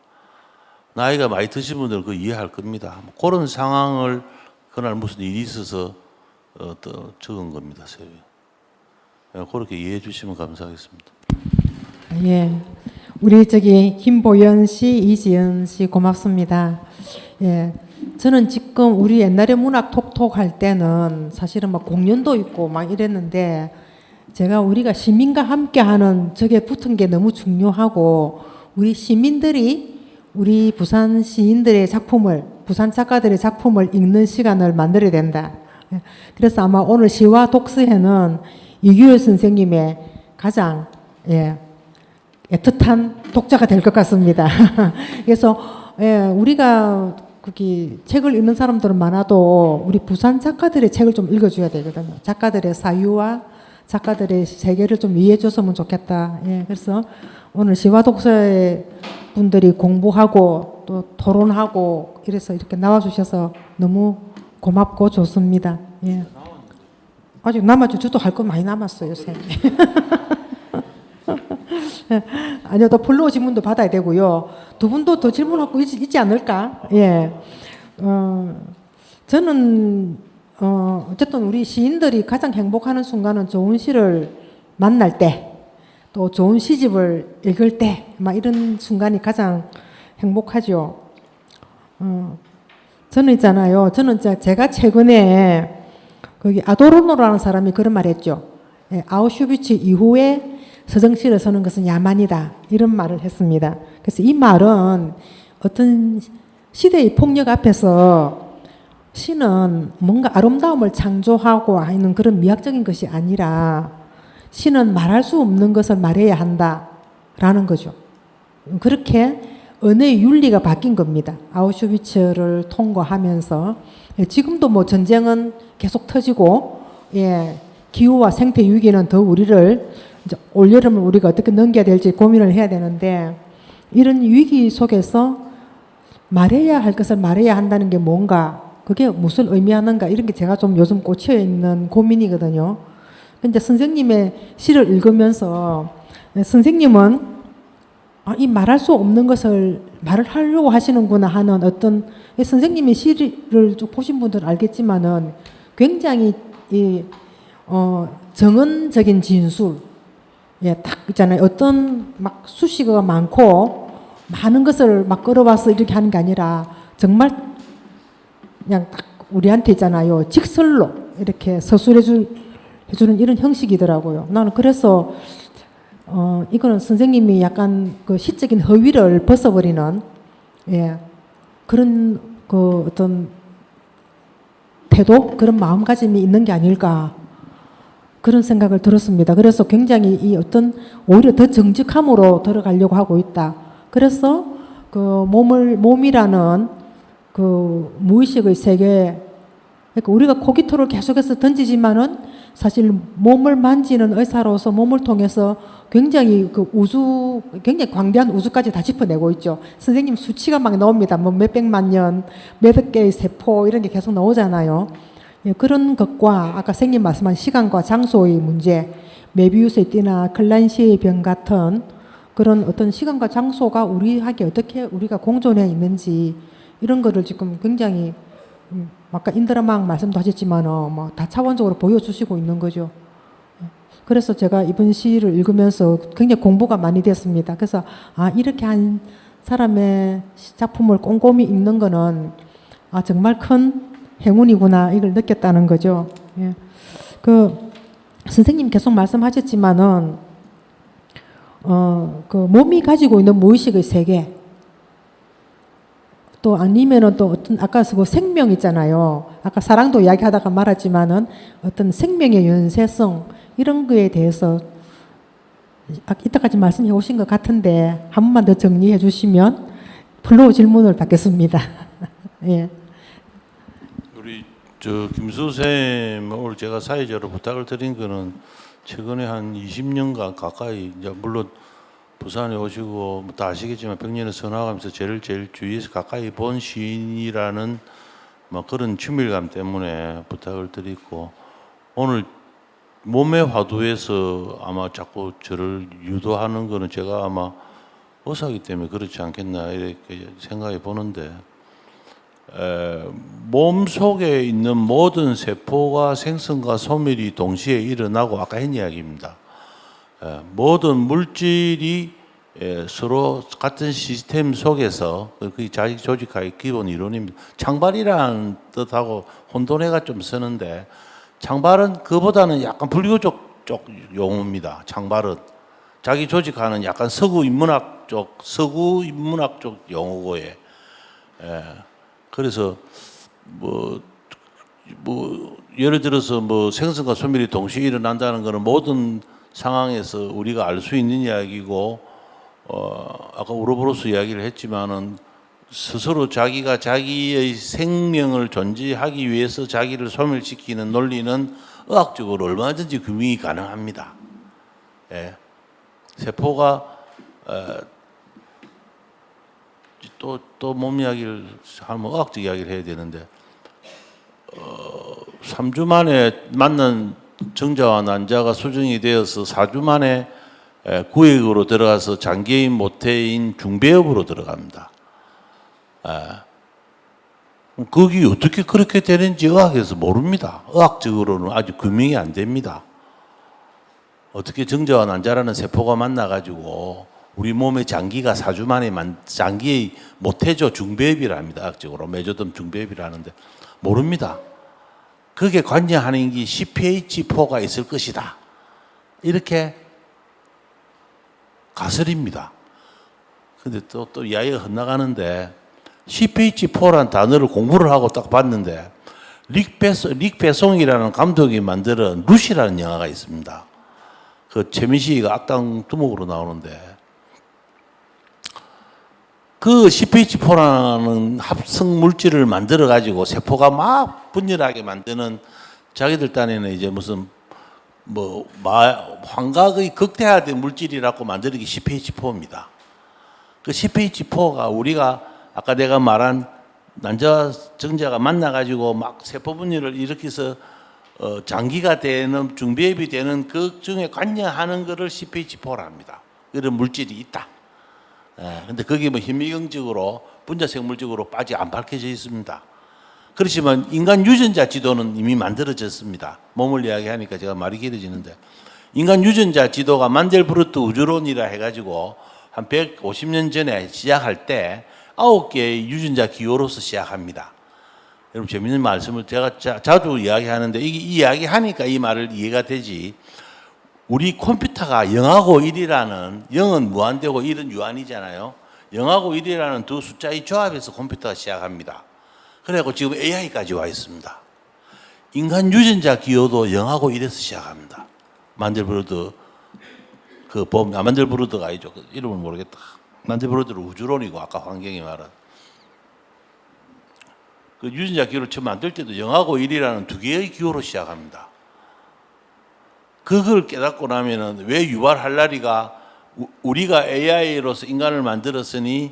나이가 많이 드신 분들은 그거 이해할 겁니다. 그런 상황을 그날 무슨 일이 있어서 또 적은 겁니다, 새벽. 그렇게 이해해 주시면 감사하겠습니다. 예, 우리 저기 김보연 씨, 이지연 씨 고맙습니다. 예, 저는 지금 우리 옛날에 문학 톡톡 할 때는 사실은 막 공연도 있고 막 이랬는데 제가 우리가 시민과 함께하는 저게 붙은 게 너무 중요하고 우리 시민들이 우리 부산 시인들의 작품을 부산 작가들의 작품을 읽는 시간을 만들어야 된다. 그래서 아마 오늘 시와 독서회는 이규열 선생님의 가장 애틋한 독자가 될 것 같습니다. 그래서 우리가 거기 책을 읽는 사람들은 많아도 우리 부산 작가들의 책을 좀 읽어줘야 되거든요. 작가들의 사유와 작가들의 세계를 좀 이해해줬으면 좋겠다. 그래서 오늘 시와 독서회 분들이 공부하고 또 토론하고 이래서 이렇게 나와주셔서 너무 고맙고 좋습니다. 예. 아직 남았죠. 저도 할 거 많이 남았어요, 요새. 아니요, 더 플로우 질문도 받아야 되고요. 두 분도 더 질문하고 있지 않을까? 예. 저는 어쨌든 우리 시인들이 가장 행복하는 순간은 좋은 시를 만날 때, 또 좋은 시집을 읽을 때, 막 이런 순간이 가장 행복하죠. 저는 있잖아요. 저는 제가 최근에 거기 아도르노라는 사람이 그런 말했죠. 아우슈비츠 이후에 서정시를 서는 것은 야만이다. 이런 말을 했습니다. 그래서 이 말은 어떤 시대의 폭력 앞에서 시는 뭔가 아름다움을 창조하고 하는 그런 미학적인 것이 아니라 시는 말할 수 없는 것을 말해야 한다라는 거죠. 그렇게 언어의 윤리가 바뀐 겁니다. 아우슈비츠를 통과하면서 지금도 뭐 전쟁은 계속 터지고 기후와 생태 위기는 더 우리를 이제 올여름을 우리가 어떻게 넘겨야 될지 고민을 해야 되는데 이런 위기 속에서 말해야 할 것을 말해야 한다는 게 뭔가 그게 무슨 의미하는가 이런 게 제가 좀 요즘 꽂혀 있는 고민이거든요. 근데 선생님의 시를 읽으면서 선생님은 이 말할 수 없는 것을 말을 하려고 하시는구나 하는 어떤 선생님의 시를 쭉 보신 분들은 알겠지만은 굉장히 정언적인 진술, 딱 있잖아요. 어떤 막 수식어가 많고 많은 것을 막 끌어와서 이렇게 하는 게 아니라 정말 그냥 딱 우리한테 있잖아요. 직설로 이렇게 서술해주는 이런 형식이더라고요. 나는 그래서 이거는 선생님이 약간 그 시적인 허위를 벗어버리는 그런 그 어떤 태도, 그런 마음가짐이 있는 게 아닐까 그런 생각을 들었습니다. 그래서 굉장히 이 어떤 오히려 더 정직함으로 들어가려고 하고 있다. 그래서 그 몸이라는 그 무의식의 세계, 그러니까 우리가 고기토를 계속해서 던지지만은 사실 몸을 만지는 의사로서 몸을 통해서 굉장히 그 굉장히 광대한 우주까지 다 짚어내고 있죠. 선생님 수치가 막 나옵니다. 뭐 몇백만 년, 몇억 개의 세포 이런 게 계속 나오잖아요. 그런 것과 아까 선생님 말씀한 시간과 장소의 문제, 메비우스의 띠나 클란시의 병 같은 그런 어떤 시간과 장소가 우리에게 어떻게 우리가 공존해 있는지 이런 거를 지금 굉장히 아까 인드라망 말씀도 하셨지만 뭐 다차원적으로 보여주시고 있는 거죠. 그래서 제가 이번 시를 읽으면서 굉장히 공부가 많이 됐습니다. 그래서 이렇게 한 사람의 작품을 꼼꼼히 읽는 거는 정말 큰 행운이구나 이걸 느꼈다는 거죠. 그 선생님 계속 말씀하셨지만은 그 몸이 가지고 있는 무의식의 세계, 또 아니면은 또 어떤 아까 그 생명 있잖아요. 아까 사랑도 이야기하다가 말았지만은 어떤 생명의 연쇄성 이런 거에 대해서 이때까지 말씀해 오신 것 같은데 한 번만 더 정리해 주시면 플로우 질문을 받겠습니다. 예. 우리 김수 쌤 오늘 제가 사회적으로 부탁을 드린 거는 최근에 한 20년간 가까이 이제 물론 부산에 오시고 뭐 다 아시겠지만 백년을 선화하면서 제일 주위에서 가까이 본 시인이라는 뭐 그런 친밀감 때문에 부탁을 드리고 오늘 몸의 화두에서 아마 자꾸 저를 유도하는 거는 제가 아마 의사이기 때문에 그렇지 않겠나 이렇게 생각해 보는데 몸 속에 있는 모든 세포가 생성과 소멸이 동시에 일어나고 아까 했 이야기입니다. 모든 물질이 서로 같은 시스템 속에서 그 자기 조직화의 기본 이론입니다. 창발이라는 뜻하고 혼돈해가 좀 쓰는데 창발은 그보다는 약간 불교 쪽 용어입니다. 창발은 자기 조직화는 약간 서구 인문학 쪽 용어고에 그래서 뭐 예를 들어서 뭐 생성과 소멸이 동시에 일어난다는 것은 모든 상황에서 우리가 알 수 있는 이야기고 아까 우로보로스 이야기를 했지만은 스스로 자기가 자기의 생명을 존재하기 위해서 자기를 소멸시키는 논리는 의학적으로 얼마든지 규명이 가능합니다. 세포가 또 몸 이야기를 하면 의학적 이야기를 해야 되는데 3주 만에 만난 정자와 난자가 수정이 되어서 4주 만에 구획으로 들어가서 장기인 모태인 중배업으로 들어갑니다. 그게 어떻게 그렇게 되는지 의학에서 모릅니다. 의학적으로는 아주 규명이 안 됩니다. 어떻게 정자와 난자라는 세포가 만나가지고 우리 몸의 장기가 4주 만에 장기의 모태조 중배업이랍니다. 의학적으로 메조덤 중배업이라는데 모릅니다. 그게 관여하는 게 CPH4가 있을 것이다. 이렇게 가설입니다. 근데 또 이야기가 헛나가는데 CPH4라는 단어를 공부를 하고 딱 봤는데 릭 배송이라는 감독이 만든 루시라는 영화가 있습니다. 그 최민식이가 악당 두목으로 나오는데 그 CPH4라는 합성 물질을 만들어 가지고 세포가 막 분열하게 만드는 자기들 딴에는 이제 무슨 환각의 극대화된 물질이라고 만드는 게 CPH4입니다. 그 CPH4가 우리가 아까 내가 말한 난자와 정자가 만나가지고 막 세포 분열을 일으켜서 장기가 되는 중배합이 되는 그 중에 관여하는 것을 CPH4라 합니다. 그런 물질이 있다. 근데 그게 뭐 현미경적으로 분자생물적으로 안 밝혀져 있습니다. 그렇지만 인간 유전자 지도는 이미 만들어졌습니다. 몸을 이야기하니까 제가 말이 길어지는데 인간 유전자 지도가 만델브루트 우주론이라 해가지고 한 150년 전에 시작할 때 9개의 유전자 기호로서 시작합니다. 여러분 재밌는 말씀을 제가 자주 이야기하는데 이 이야기하니까 이 말을 이해가 되지. 우리 컴퓨터가 0하고 1이라는 0은 무한대고 1은 유한이잖아요. 0하고 1이라는 두 숫자의 조합에서 컴퓨터가 시작합니다. 그래갖고 지금 AI까지 와 있습니다. 인간 유전자 기호도 0하고 1에서 시작합니다. 만델브루드 만델브루드가 아니죠. 그 이름을 모르겠다. 만델브루드는 우주론이고 아까 환경이 말한 그 유전자 기호를 처음 만들 때도 0하고 1이라는 두 개의 기호로 시작합니다. 그걸 깨닫고 나면은 왜 유발 할라리가 우리가 AI로서 인간을 만들었으니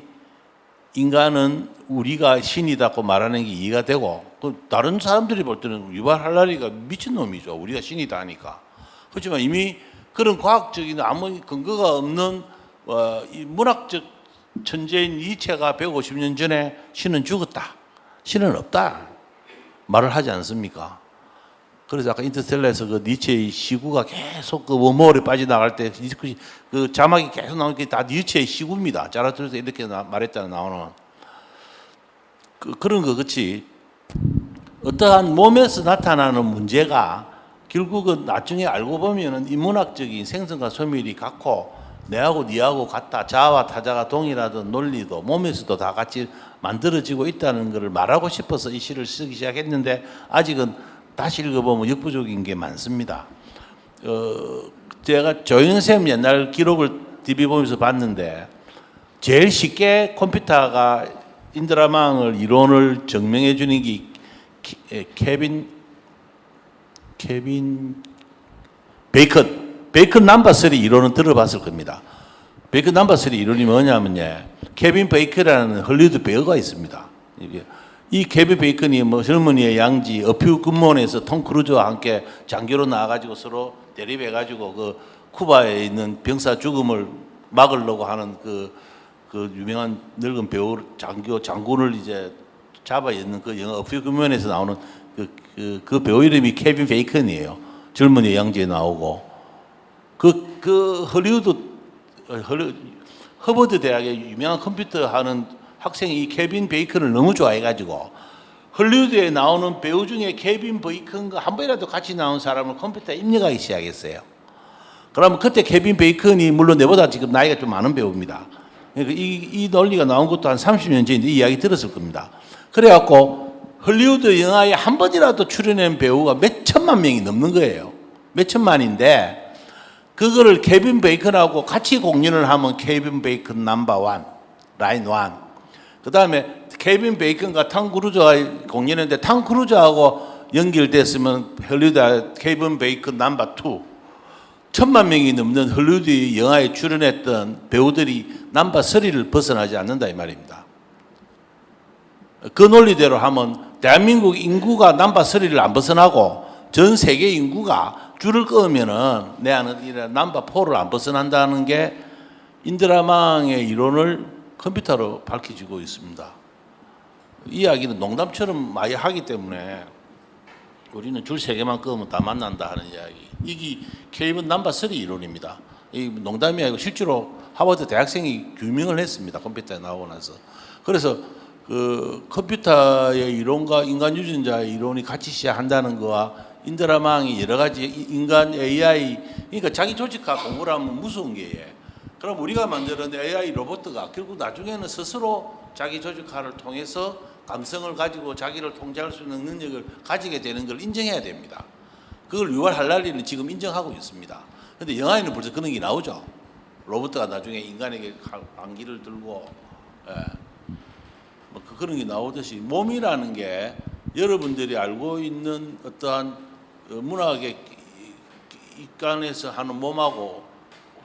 인간은 우리가 신이다고 말하는 게 이해가 되고 다른 사람들이 볼 때는 유발 할라리가 미친놈이죠. 우리가 신이다 하니까. 그렇지만 이미 그런 과학적인 아무 근거가 없는 이 문학적 천재인 니체가 150년 전에 신은 죽었다. 신은 없다. 말을 하지 않습니까? 그래서 아까 인터스텔라에서 그 니체의 시구가 계속 그 워머홀에 빠져나갈 때 그 자막이 계속 나오는 게 다 니체의 시구입니다. 자라투르스 이렇게 말했잖아 나오는. 그런 거 같이 어떠한 몸에서 나타나는 문제가 결국은 나중에 알고 보면은 인문학적인 생성과 소멸이 같고 내하고 니하고 같다. 자아와 타자가 동일하던 논리도 몸에서도 다 같이 만들어지고 있다는 것을 말하고 싶어서 이 시를 쓰기 시작했는데 아직은 다시 읽어보면 역부족인 게 많습니다. 제가 조영쌤 옛날 기록을 TV 보면서 봤는데 제일 쉽게 컴퓨터가 인드라망을 이론을 증명해 주는 게 케빈 베이컨 넘버 3 이론은 들어봤을 겁니다. 베이컨 넘버 3 이론이 뭐냐면요. 케빈 베이컨이라는 헐리우드 배우가 있습니다. 이 케빈 베이컨이 뭐 젊은이의 양지 어퓨 굿몬에서 톰 크루즈와 함께 장교로 나와가지고 서로 대립해가지고 그 쿠바에 있는 병사 죽음을 막으려고 하는 그 유명한 늙은 배우 장군을 이제 잡아 있는 그 영화 어퓨 굿몬에서 나오는 그 배우 이름이 케빈 베이컨이에요. 젊은이의 양지에 나오고 허버드 대학의 유명한 컴퓨터 하는 학생이 이 케빈 베이컨을 너무 좋아해가지고 헐리우드에 나오는 배우 중에 케빈 베이컨과 한 번이라도 같이 나온 사람을 컴퓨터에 입력하기 시작했어요. 그러면 그때 케빈 베이컨이 물론 내보다 지금 나이가 좀 많은 배우입니다. 그러니까 이 논리가 나온 것도 한 30년 전인데 이 이야기 들었을 겁니다. 그래갖고 헐리우드 영화에 한 번이라도 출연한 배우가 몇 천만 명이 넘는 거예요. 몇 천만인데 그거를 케빈 베이컨하고 같이 공연을 하면 케빈 베이컨 넘버 1, 라인 1. 그 다음에 케빈 베이컨과 톰 크루즈가 공연했는데 톰 크루즈하고 연결됐으면 헐리우드 케빈 베이컨 넘버 2. 천만 명이 넘는 헐리우드 영화에 출연했던 배우들이 넘버 3를 벗어나지 않는다 이 말입니다. 그 논리대로 하면 대한민국 인구가 넘버 3를 안 벗어나고 전 세계 인구가 줄을 끄면은 내 아는 이런 넘버 4를 안 벗어난다는 게 인드라망의 이론을 컴퓨터로 밝혀지고 있습니다. 이 이야기는 농담처럼 많이 하기 때문에 우리는 줄 3개만 끄면 다 만난다 하는 이야기. 이게 케이븐 넘버 3 이론입니다. 이 농담이 아니고 실제로 하버드 대학생이 규명을 했습니다. 컴퓨터에 나오고 나서. 그래서 그 컴퓨터의 이론과 인간 유전자의 이론이 같이 시작한다는 거와 인드라망이 여러 가지 인간 AI 그러니까 자기 조직화 공부를 하면 무서운 게 그럼 우리가 만드는 AI 로봇가 결국 나중에는 스스로 자기 조직화를 통해서 감성을 가지고 자기를 통제할 수 있는 능력을 가지게 되는 걸 인정해야 됩니다. 그걸 유발 할라리는 지금 인정하고 있습니다. 그런데 영화에는 벌써 그런 게 나오죠. 로봇가 나중에 인간에게 방귀를 들고 뭐 그런 게 나오듯이 몸이라는 게 여러분들이 알고 있는 어떠한 문학의 입간에서 하는 몸하고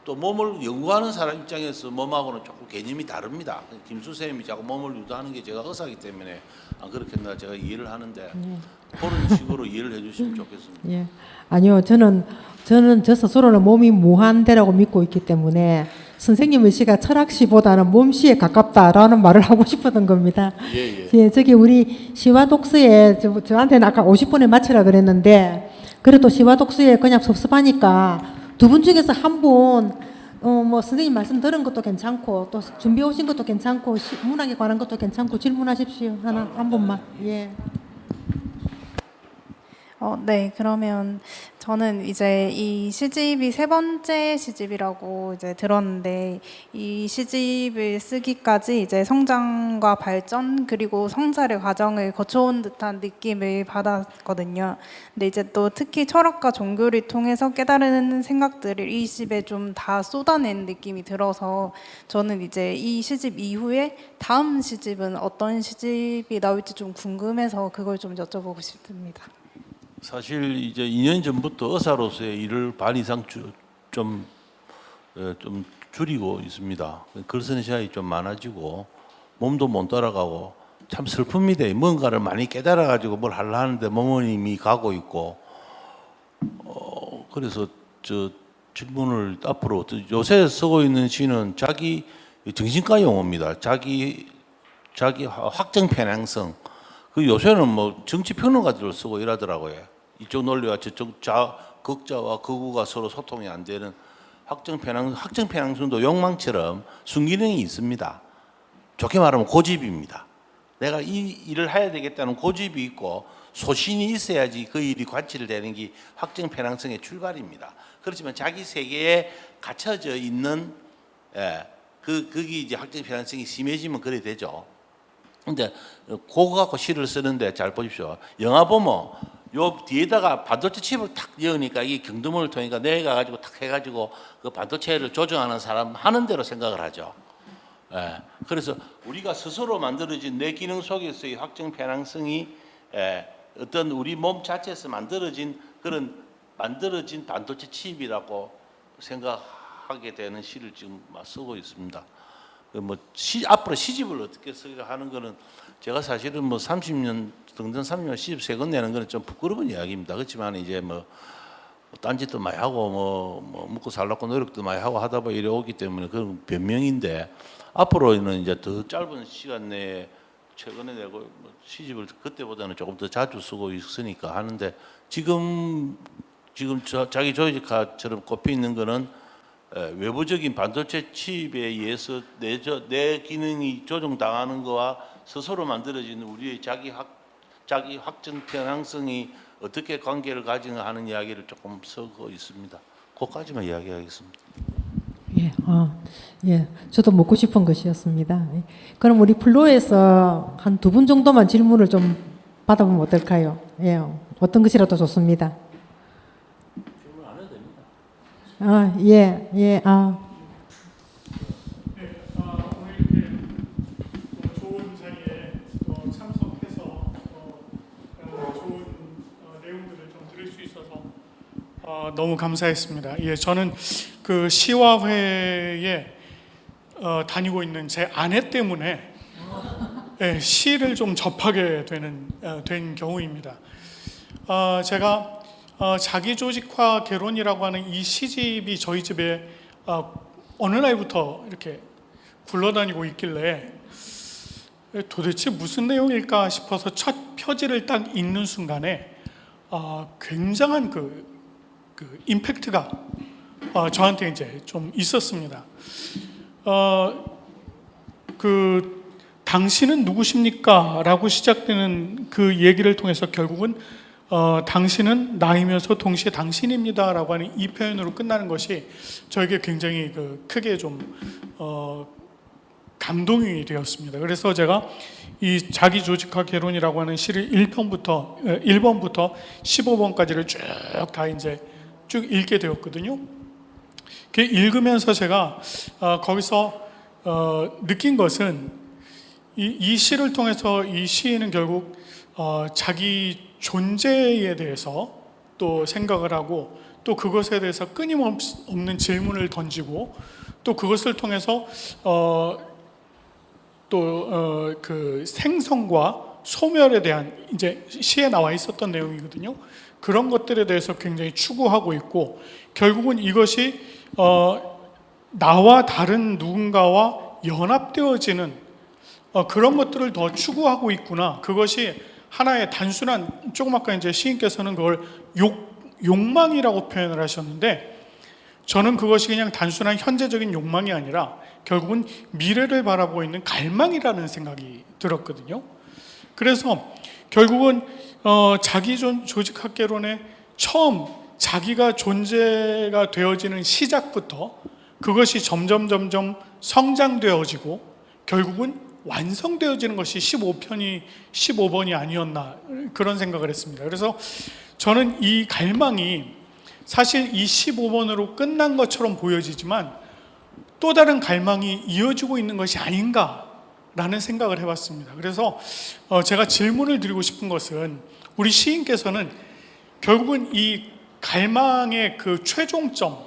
또 몸을 연구하는 사람 입장에서 몸하고는 조금 개념이 다릅니다. 김수 쌤이 자꾸 몸을 유도하는 게 제가 의사이기 때문에 안 그렇겠나 제가 이해를 하는데 그런 식으로 이해를 해주시면 좋겠습니다. 예. 아니요, 저는 저 스스로는 몸이 무한대라고 믿고 있기 때문에 선생님의 시가 철학시보다는 몸시에 가깝다라는 말을 하고 싶었던 겁니다. 예, 예. 예, 저기 우리 시와 독서에 저한테는 아까 50분에 마치라 그랬는데 그래도 시와 독서에 그냥 섭섭하니까 두 분 중에서 한 분 뭐 선생님 말씀 들은 것도 괜찮고 또 준비해 오신 것도 괜찮고 문학에 관한 것도 괜찮고 질문하십시오. 하나 한 분만. 예. 네, 그러면 저는 이제 이 시집이 세 번째 시집이라고 이제 들었는데 이 시집을 쓰기까지 이제 성장과 발전 그리고 성찰의 과정을 거쳐온 듯한 느낌을 받았거든요. 근데 이제 또 특히 철학과 종교를 통해서 깨달은 생각들을 이 시집에 좀 다 쏟아낸 느낌이 들어서 저는 이제 이 시집 이후에 다음 시집은 어떤 시집이 나올지 좀 궁금해서 그걸 좀 여쭤보고 싶습니다. 사실 이제 2년 전부터 의사로서의 일을 반 이상 좀 줄이고 있습니다. 글 쓰는 시간이 좀 많아지고 몸도 못 따라가고 참 슬픕니다. 뭔가를 많이 깨달아가지고 뭘 하려 하는데 몸은 이미 가고 있고 그래서 저 질문을 앞으로 요새 쓰고 있는 시는 자기 정신과 용어입니다. 자기 확정 편향성. 그 요새는 뭐 정치 평론가들을 쓰고 이러더라고요. 이쪽 논리와 저쪽 극자와 극우가 서로 소통이 안 되는 확정 편향성도 욕망처럼 순기능이 있습니다. 좋게 말하면 고집입니다. 내가 이 일을 해야 되겠다는 고집이 있고 소신이 있어야지 그 일이 관철되는 게 확정 편향성의 출발입니다. 그렇지만 자기 세계에 갇혀져 있는 그게 이제 확정 편향성이 심해지면 그래 되죠. 근데 그거 갖고 시를 쓰는데 잘 보십시오. 영화 보면 요 뒤에다가 반도체 칩을 탁 넣으니까 이게 경두문을 통해서 내가 가지고 탁 해가지고 그 반도체를 조정하는 사람 하는 대로 생각을 하죠. 예. 그래서 우리가 스스로 만들어진 내 기능 속에서의 확정 편향성이 어떤 우리 몸 자체에서 만들어진 반도체 칩이라고 생각하게 되는 시를 지금 쓰고 있습니다. 앞으로 시집을 어떻게 쓰기로 하는 거는 제가 사실은 뭐 30년 등등 30년 시집 세 권 내는 거는 좀 부끄러운 이야기입니다. 그렇지만 이제 뭐 딴짓도 많이 하고 뭐 먹고 살려고 노력도 많이 하고 하다 보니 이래 오기 때문에 그건 변명인데 앞으로는 이제 더 짧은 시간 내에 최근에 내고 시집을 그때보다는 조금 더 자주 쓰고 있으니까 하는데 지금 자기 조직화처럼 꼽혀 있는 거는 외부적인 반도체 칩에 의해서 내 기능이 조정당하는 거와 스스로 만들어진 우리의 자기 확정 편향성이 어떻게 관계를 가지는가 하는 이야기를 조금 쓰고 있습니다. 그까지만 이야기하겠습니다. 예, 저도 묻고 싶은 것이었습니다. 그럼 우리 플로에서 한 두 분 정도만 질문을 좀 받아보면 어떨까요? 예, 어떤 것이라도 좋습니다. 질문 안 해도 됩니다. 오늘 이렇게 좋은 자리에 참석해서 좋은 내용들을 좀 들을 수 있어서 너무 감사했습니다. 예, 저는 그 시화회에 다니고 있는 제 아내 때문에 시를 좀 접하게 된 경우입니다. 제가 자기조직화 개론이라고 하는 이 시집이 저희 집에 어느 날부터 이렇게 굴러다니고 있길래 도대체 무슨 내용일까 싶어서 첫 표지를 딱 읽는 순간에 굉장한 그 임팩트가 저한테 이제 좀 있었습니다. 당신은 누구십니까? 라고 시작되는 그 얘기를 통해서 결국은 당신은 나이면서 동시에 당신입니다 라고 하는 이 표현으로 끝나는 것이 저에게 굉장히 크게 좀 감동이 되었습니다. 그래서 제가 이 자기조직화 개론이라고 하는 시를 1번부터 15번까지를 쭉 다 이제 쭉 읽게 되었거든요. 읽으면서 제가 거기서 느낀 것은 이 시를 통해서 이 시인은 결국 자기 존재에 대해서 또 생각을 하고 또 그것에 대해서 끊임없는 질문을 던지고 또 그것을 통해서 그 생성과 소멸에 대한 이제 시에 나와 있었던 내용이거든요. 그런 것들에 대해서 굉장히 추구하고 있고 결국은 이것이 나와 다른 누군가와 연합되어지는 그런 것들을 더 추구하고 있구나. 그것이 하나의 단순한, 조금 아까 이제 시인께서는 그걸 욕망이라고 표현을 하셨는데, 저는 그것이 그냥 단순한 현재적인 욕망이 아니라 결국은 미래를 바라보고 있는 갈망이라는 생각이 들었거든요. 그래서 결국은 자기 조직학개론의 처음 자기가 존재가 되어지는 시작부터 그것이 점점 성장되어지고 결국은 완성되어지는 것이 15번이 아니었나, 그런 생각을 했습니다. 그래서 저는 이 갈망이 사실 이 15번으로 끝난 것처럼 보여지지만 또 다른 갈망이 이어지고 있는 것이 아닌가라는 생각을 해봤습니다. 그래서 제가 질문을 드리고 싶은 것은, 우리 시인께서는 결국은 이 갈망의 그 최종점이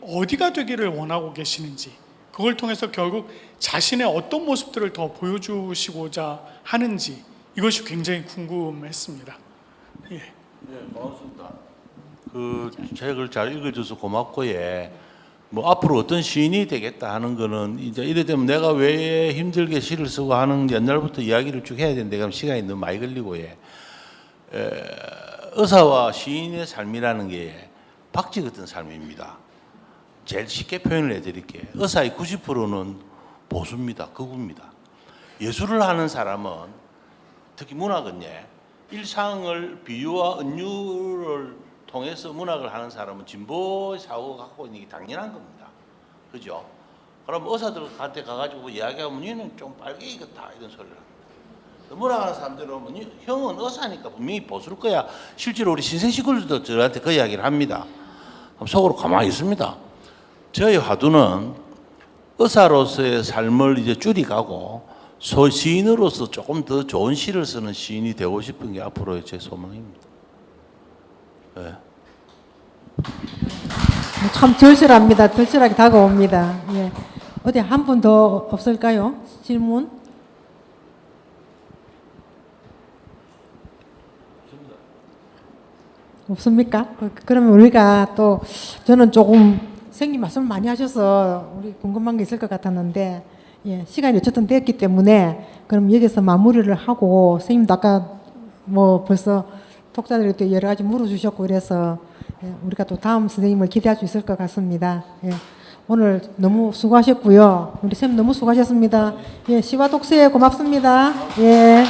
어디가 되기를 원하고 계시는지, 그걸 통해서 결국 자신의 어떤 모습들을 더 보여주시고자 하는지, 이것이 굉장히 궁금했습니다. 예. 네, 고맙습니다. 그 책을 잘 읽어줘서 고맙고, 예. 뭐 앞으로 어떤 시인이 되겠다 하는 거는 이제 이래 되면 내가 왜 힘들게 시를 쓰고 하는 옛날부터 이야기를 쭉 해야 되는데 그럼 시간이 너무 많이 걸리고, 예. 의사와 시인의 삶이라는 게 박쥐 같은 삶입니다. 제일 쉽게 표현을 해드릴게요. 의사의 90%는 보수입니다. 극우입니다. 예술을 하는 사람은, 특히 문학은 일상을 비유와 은유를 통해서 문학을 하는 사람은 진보의 사고가 갖고 있는 게 당연한 겁니다. 그죠? 그럼 의사들한테 가가지고 이야기하면 얘는 좀 빨개 익었다 이런 소리를 합니다. 문학하는 사람들은 형은 의사니까 분명히 보수일 거야. 실제로 우리 신생시골도 저한테 그 이야기를 합니다. 속으로 가만히 있습니다. 저희 화두는 의사로서의 삶을 이제 줄이가고 시인으로서 조금 더 좋은 시를 쓰는 시인이 되고 싶은 게 앞으로의 제 소망입니다. 네. 참 절실합니다. 절실하게 다가옵니다. 예. 어디 한 분 더 없을까요? 질문? 없습니까? 그러면 우리가 또, 저는 조금 선생님 말씀을 많이 하셔서 우리 궁금한 게 있을 것 같았는데, 예, 시간이 어쨌든 됐기 때문에 그럼 여기서 마무리를 하고, 선생님도 아까 뭐 벌써 독자들이 또 여러 가지 물어주셨고 그래서 우리가 또 다음 선생님을 기대할 수 있을 것 같습니다. 예, 오늘 너무 수고하셨고요. 우리 선생님 너무 수고하셨습니다. 예, 시와 독서에 고맙습니다. 예.